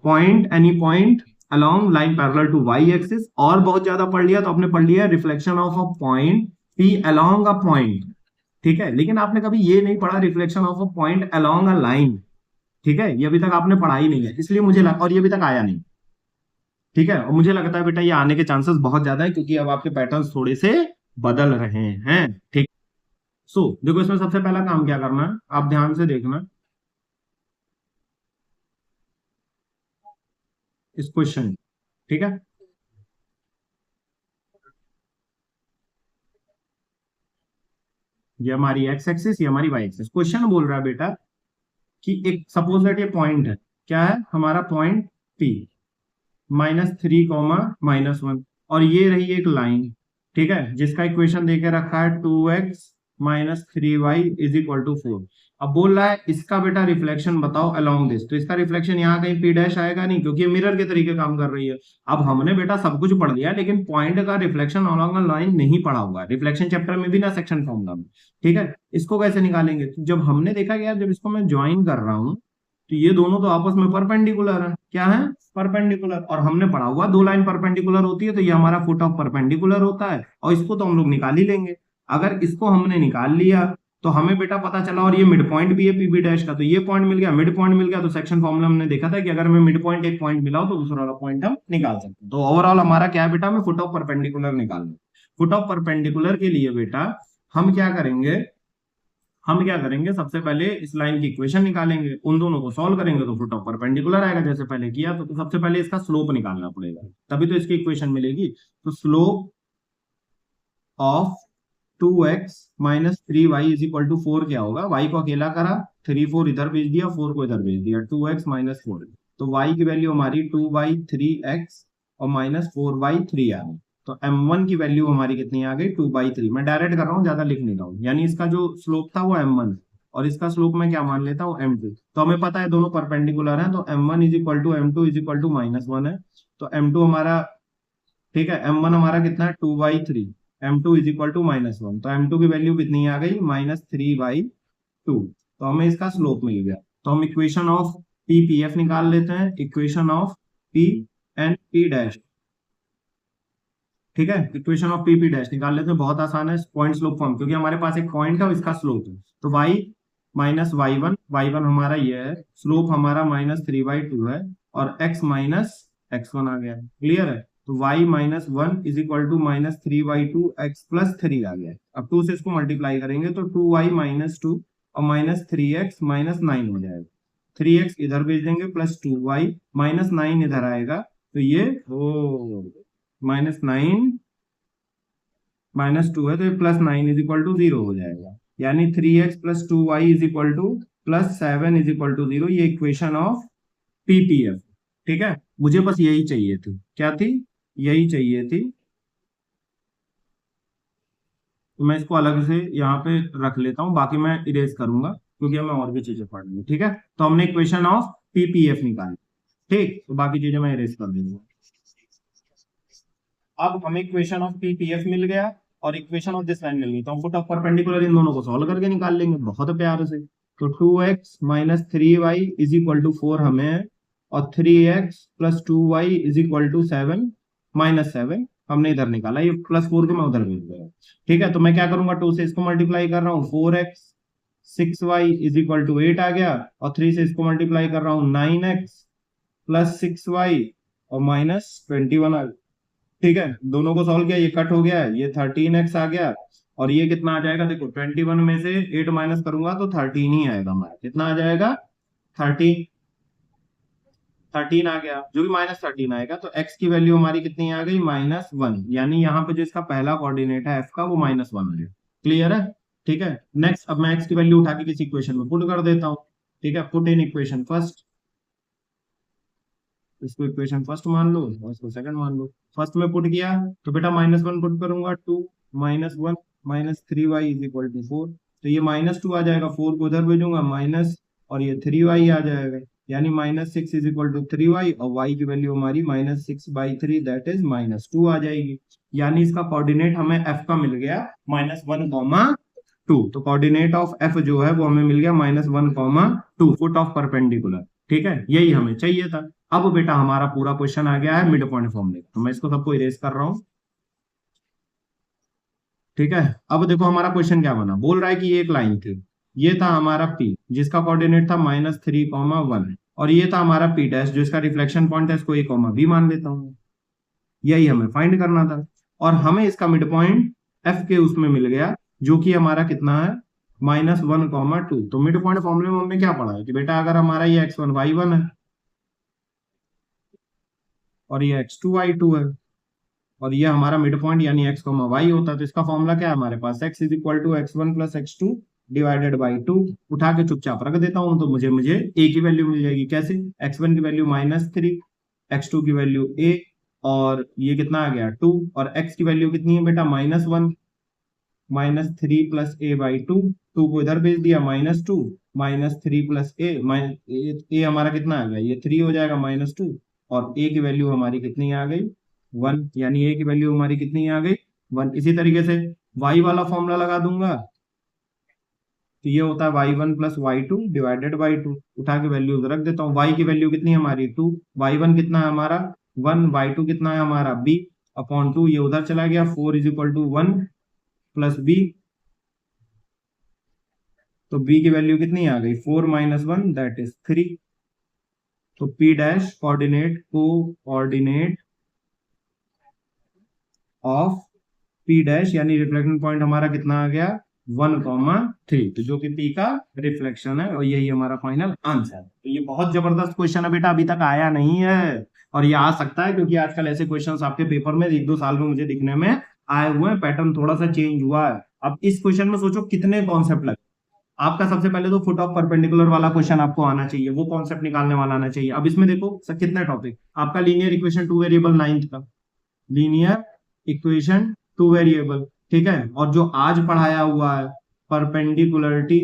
point any point along line parallel to Y axis, और बहुत ज्यादा पढ़ लिया तो आपने पढ़ लिया reflection of a point P along a point, ठीक है, लेकिन आपने कभी ये नहीं पढ़ा reflection of a point along a line, ठीक है, ये अभी तक आपने पढ़ा ही नहीं है, इसलिए मुझे और ये अभी तक आया नहीं, ठीक है, और मुझे लगता है बेटा ये आने के चांसेस बहुत ज्यादा है, क्योंकि अब आपके पैटर्न्स थोड़े से बदल रहे हैं, ठीक। सो देखो इसमें सबसे पहला काम क्या करना है, आप ध्यान से देखना इस क्वेश्चन, ठीक है, ये हमारी एक्स एक्सिस, ये हमारी वाई एक्सिस। क्वेश्चन बोल रहा है बेटा कि एक सपोज दैट ये पॉइंट है, क्या है हमारा पॉइंट पी, -3, -1, और ये रही एक लाइन, ठीक है, जिसका इक्वेशन देके रखा है 2x-3y इज इक्वल टू 4। अब बोल रहा है इसका बेटा रिफ्लेक्शन बताओ अलोंग दिस, तो इसका रिफ्लेक्शन यहाँ कहीं पी डैश आएगा नहीं, क्योंकि ये मिरर के तरीके काम कर रही है। अब हमने बेटा सब कुछ पढ़ लिया, लेकिन पॉइंट का रिफ्लेक्शन अलोंग लाइन नहीं पढ़ा हुआ है, रिफ्लेक्शन चैप्टर में भी ना सेक्शन फॉर्मूला में, ठीक है। इसको कैसे निकालेंगे, तो जब हमने देखा कि यार जब इसको मैं ज्वाइन कर रहा हूँ तो ये दोनों तो आपस में परपेंडिकुलर है, क्या है, परपेंडिकुलर, और हमने पढ़ा हुआ दो लाइन परपेंडिकुलर होती है तो ये हमारा फुट ऑफ परपेंडिकुलर होता है, और इसको तो हम लोग निकाल ही लेंगे। अगर इसको हमने निकाल लिया तो हमें बेटा पता चला, और ये मिड पॉइंट भी है पीबी डैश का, तो ये पॉइंट मिल गया, मिड पॉइंट मिल गया, तो सेक्शन फॉर्मूला हमने देखा था कि अगर हमें मिड पॉइंट एक पॉइंट मिला हो तो दूसरा वाला पॉइंट हम निकाल सकते हैं। तो ओवरऑल हमारा क्या है बेटा, हमें फुट ऑफ परपेंडिकुलर निकालना। फुट ऑफ परपेंडिकुलर के लिए बेटा हम क्या करेंगे, सबसे पहले इस लाइन की इक्वेशन निकालेंगे, उन दोनों को सॉल्व करेंगे तो फुट ऑफ परपेंडिकुलर आएगा जैसे पहले किया, तो सबसे पहले इसका स्लोप निकालना पड़ेगा, तभी तो इसकी इक्वेशन मिलेगी। तो slope of 2x-3y is equal to 4 क्या होगा, y को अकेला करा, 3 4 इधर भेज दिया, 4 को इधर भेज दिया, 2x-4, तो y की वैल्यू हमारी 2/3x और -4/3 आ गई। तो m1 की वैल्यू हमारी कितनी आ गई, 2/3। मैं डायरेक्ट कर रहा हूँ, ज्यादा लिख नहीं रहा हूँ, यानी इसका जो स्लोप था वो m1 और इसका स्लोप मैं क्या मान लेता हूँ m2। तो हमें पता है दोनों परपेंडिकुलर हैं, तो m1 is equal to m2 is equal to -1 है, तो m2 हमारा, ठीक है, m1 हमारा कितना है 2/3, m2 इज इक्वल टू -1, तो m2 की वैल्यू कितनी आ गई, -3/2, तो हमें इसका स्लोप मिल गया। तो हम इक्वेशन ऑफ पीपीएफ निकाल लेते हैं, equation of P and P dash, ठीक है, इक्वेशन ऑफ पी डैश निकाल लेते हैं, बहुत आसान है, पॉइंट स्लोप फॉर्म, क्योंकि हमारे पास एक पॉइंट है और इसका स्लोप है, तो y माइनस y1 हमारा ये है, स्लोप हमारा -3/2 है, और x माइनस x1 आ गया, क्लियर है, तो y-1 is equal to -3/2 x plus 3 आ गया। अब 2 से इसको मल्टीप्लाई करेंगे तो 2y-2 और -3x -9 हो जाएगा, 3x इधर भेज देंगे प्लस 2y -9 इधर आएगा, तो ये -9 -2 है, तो ये +9 इज इक्वल टू 0 हो जाएगा, यानी 3x plus 2y is equal to +7 is equal to 0, ये इक्वेशन ऑफ पीपीएफ, ठीक है। मुझे बस यही चाहिए थी, क्या थी, यही चाहिए थी, तो मैं इसको अलग से यहाँ पे रख लेता हूँ, बाकी मैं इरेज करूंगा क्योंकि हमें और भी चीजें पढ़नी है, ठीक है। तो हमने इक्वेशन ऑफ पीपीएफ निकाली, ठीक, तो बाकी चीजें मैं इरेज कर दूंगा। अब हमें इक्वेशन ऑफ पीपीएफ मिल गया और इक्वेशन ऑफ दिस लाइन मिल गई, तो हम फुट ऑफ परपेंडिकुलर इन दोनों को सॉल्व करके निकाल लेंगे बहुत प्यार से। तो 2x-3y इज इक्वल टू 4 हमें, और 3x plus 2y is equal to 7 -7 हमने इधर निकाला, ये +4 को मैं उधर भेज दूंगा, ठीक है। तो मैं क्या करूंगा, 2 से इसको मल्टीप्लाई कर रहा हूँ, 4x 6y is equal to 8 आ गया, और 3 से इसको मल्टीप्लाई कर रहा हूँ, 9x प्लस 6y और -21 आ गया, ठीक है। दोनों को सॉल्व किया, ये कट हो गया, ये 13x आ गया, और ये कितना आ जाएगा, देखो 21 में से 8 माइनस करूंगा तो 13 ही आएगा हमारा, कितना आ जाएगा, 13 आ गया, जो भी -13 आएगा, तो x की वैल्यू हमारी कितनी आ गई, -1, यानी यहाँ पे जो इसका पहला कोऑर्डिनेट है f का वो -1 है, क्लियर है, ठीक है। नेक्स्ट अब मैं x की वैल्यू उठा के किसी इक्वेशन में पुट कर देता हूँ, ठीक है, पुट इन इक्वेशन फर्स्ट, इसको इक्वेशन फर्स्ट मान लो और इसको सेकंड मान लो। फर्स्ट में पुट किया तो बेटा -1 पुट करूंगा, 2 -1 -3y इज इक्वल टू 4, तो ये -2 आ जाएगा, 4 को उधर भेजूंगा माइनस, और ये 3y आ जाएगा, यानी -6 इज इक्वल टू 3y, और y की वैल्यू हमारी -6/3 दैट इज -2 आ जाएगी, यानी इसका कोऑर्डिनेट हमें f का मिल गया -1, टू, तो कोऑर्डिनेट ऑफ एफ जो है वो हमें मिल गया -1, 2 फुट ऑफ परपेंडिकुलर। ठीक है, यही हमें चाहिए था। अब बेटा हमारा पूरा क्वेश्चन आ गया है मिड पॉइंट फॉर्मूले, तो मैं इसको सबको इरेज कर रहा हूं। ठीक है, अब देखो हमारा क्वेश्चन क्या बना, बोल रहा है कि एक लाइन थी, ये था हमारा पी जिसका कोऑर्डिनेट था -3, 1, और ये था हमारा पी डैश जो इसका रिफ्लेक्शन पॉइंट है, इसको ए, बी मान लेता हूँ। यही हमें फाइंड करना था, और हमें इसका मिड पॉइंट एफ के उसमें मिल गया, जो कि हमारा कितना है -1, 2। तो मिड पॉइंट फॉर्मूले में हमने क्या पढ़ा है कि बेटा अगर हमारा ये x1 y1 है और ये x2 y2 है और ये हमारा मिड पॉइंट यानी x, y होता है, तो इसका फॉर्मूला क्या है हमारे पास, x is equal to x1 plus x2 divided by 2। उठा के चुपचाप रख देता हूं, तो मुझे a की वैल्यू मिल जाएगी। कैसे, x1 की वैल्यू -3, x2 की वैल्यू a, और ये कितना आ गया 2, और x की वैल्यू कितनी है बेटा -1, -3 प्लस a बाई 2 को इधर भेज दिया -2, -3 प्लस a हमारा कितना आ गया, ये 3 हो जाएगा -2, और a की वैल्यू हमारी कितनी आ गई 1, यानी a की वैल्यू हमारी कितनी आ गई 1। इसी तरीके से y वाला फॉर्मूला लगा दूंगा, तो ये होता है y1 plus y2 divided by 2। उठा के वैल्यूज रख देता हूँ, y की वैल्यू कितनी है हमारी 2, y1 कितना है हमारा 1, y2 कितना है हमारा b अपॉन 2, ये उधर चला गया, 4 is equal to 1 plus b, तो b की वैल्यू कितनी आ गई 4 माइनस 1 दैट इज 3। तो p dash coordinate of p dash यानी रिफ्लेक्शन पॉइंट हमारा कितना आ गया 1, 3, तो जो कि p का रिफ्लेक्शन है, और यही हमारा फाइनल आंसर है। तो ये बहुत जबरदस्त क्वेश्चन है बेटा, अभी तक आया नहीं है, और ये आ सकता है क्योंकि आजकल ऐसे क्वेश्चंस आपके पेपर में 1-2 साल में मुझे दिखने में आए हुए हैं, पैटर्न थोड़ा सा चेंज हुआ है। अब इस क्वेश्चन में सोचो कितने कॉन्सेप्ट लगे। आपका सबसे पहले तो फुट ऑफ परपेंडिकुलर वाला क्वेश्चन आपको आना चाहिए, वो कॉन्सेप्ट निकालने वाला आना चाहिए। अब इसमें देखो सर कितने टॉपिक, आपका लीनियर इक्वेशन 2 वेरिएबल 9th का, लीनियर इक्वेशन 2 वेरिएबल, ठीक है, और जो आज पढ़ाया हुआ है परपेंडिकुलरिटी,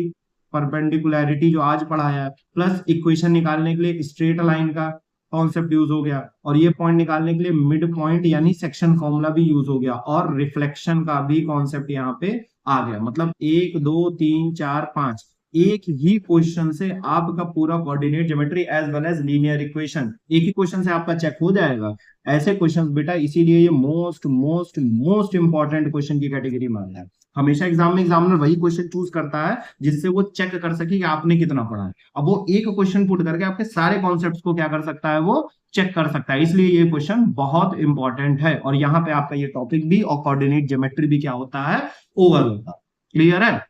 परपेंडिकुलरिटी जो आज पढ़ाया है, प्लस इक्वेशन निकालने के लिए स्ट्रेट लाइन का कॉन्सेप्ट यूज हो गया, और ये पॉइंट निकालने के लिए मिड पॉइंट यानी सेक्शन फॉर्मूला भी यूज हो गया, और रिफ्लेक्शन का भी कॉन्सेप्ट यहाँ पे आ गया। मतलब 1 2 3 4 5 एक ही क्वेश्चन से आपका पूरा coordinate geometry as well as linear equation एक ही क्वेश्चन से आपका चेक हो जाएगा। ऐसे क्वेश्चंस बेटा इसीलिए ये most most most important question की कैटेगरी में आता है। हमेशा एग्जाम में एग्जामिनर वही क्वेश्चन चूज करता है जिससे वो चेक कर सके कि आपने कितना पढ़ा है। अब वो एक क्वेश्चन पुट करके आपके सारे कॉन्सेप्ट्स को क्या कर सकता है, वो चेक कर सकता है। इसलिए ये क्वेश्चन बहुत इंपॉर्टेंट है, और यहाँ पे आपका ये टॉपिक भी और कोऑर्डिनेट ज्योमेट्री भी क्या होता है, ओवर होता है। क्लियर है,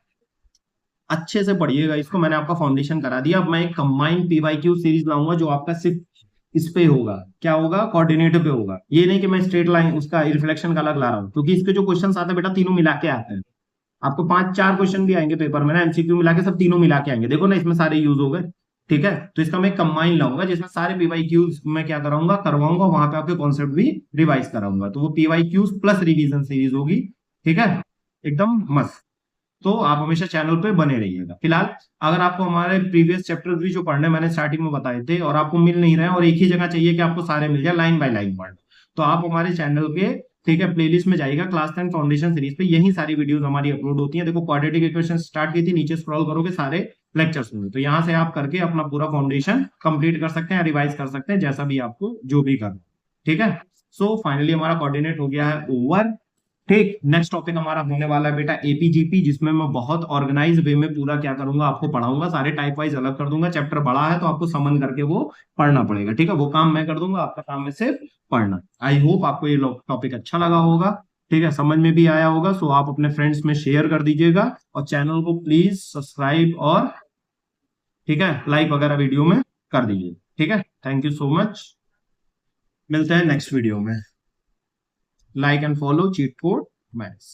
अच्छे से पढ़िएगा इसको, मैंने आपका फाउंडेशन करा दिया। अब मैं एक कंबाइंड पीवाईक्यू सीरीज लाऊंगा जो आपका सिर्फ इस पे होगा, क्या होगा, कोऑर्डिनेट पे होगा। ये नहीं कि मैं स्ट्रेट लाइन उसका रिफ्लेक्शन का अलग ला रहा हूँ, क्योंकि इसके जो क्वेश्चन आते हैं बेटा तीनों मिला के आते हैं। आपको 5-4 क्वेश्चन भी आएंगे पेपर में ना, एमसीक्यू मिला के सब तीनों मिला के आएंगे। देखो ना इसमें सारे यूज हो गए, ठीक है। तो इसका मैं कंबाइन लाऊंगा जिसमें सारे पीवाईक्यूज मैं क्या कराऊंगा, करवाऊंगा, वहां पे आपके कॉन्सेप्ट भी रिवाइज कराऊंगा। तो वो पीवाईक्यूज प्लस रिवीजन सीरीज होगी, ठीक है, एकदम मस्त। तो आप हमेशा चैनल पे बने रहिएगा। फिलहाल अगर आपको हमारे प्रीवियस चैप्टर भी जो पढ़ने मैंने स्टार्टिंग में बताए थे और आपको मिल नहीं रहे हैं और एक ही जगह चाहिए कि आपको सारे मिल जाए लाइन बाय लाइन पढ़, तो आप हमारे चैनल के, ठीक है, प्लेलिस्ट में जाइएगा, क्लास 10 फाउंडेशन सीरीज पे यही सारी वीडियोस हमारी अपलोड होती हैं। देखो क्वाड्रेटिक इक्वेशन स्टार्ट की थी, नीचे स्क्रॉल करोगे सारे लेक्चर्स होंगे, तो यहाँ से आप करके अपना पूरा फाउंडेशन कंप्लीट कर सकते हैं, रिवाइज कर सकते हैं, जैसा भी आपको जो भी करना, ठीक है। सो फाइनली हमारा कोऑर्डिनेट हो गया है ओवर। ठीक, नेक्स्ट टॉपिक हमारा होने वाला है बेटा एपीजीपी, जिसमें मैं बहुत ऑर्गेनाइज वे में पूरा क्या करूंगा, आपको पढ़ाऊंगा, सारे टाइप वाइज अलग कर दूंगा। चैप्टर बड़ा है तो आपको समन करके वो पढ़ना पड़ेगा, ठीक है, वो काम मैं कर दूंगा, आपका काम है सिर्फ पढ़ना। आई होप आपको ये टॉपिक अच्छा लगा होगा, ठीक है, समझ में भी आया होगा। सो आप अपने फ्रेंड्स में शेयर कर दीजिएगा, और चैनल को प्लीज सब्सक्राइब और, ठीक है, लाइक वगैरह वीडियो में कर दीजिए, ठीक है। थैंक यू सो मच, मिलते हैं नेक्स्ट वीडियो में। Like and follow Cheat Code Maths.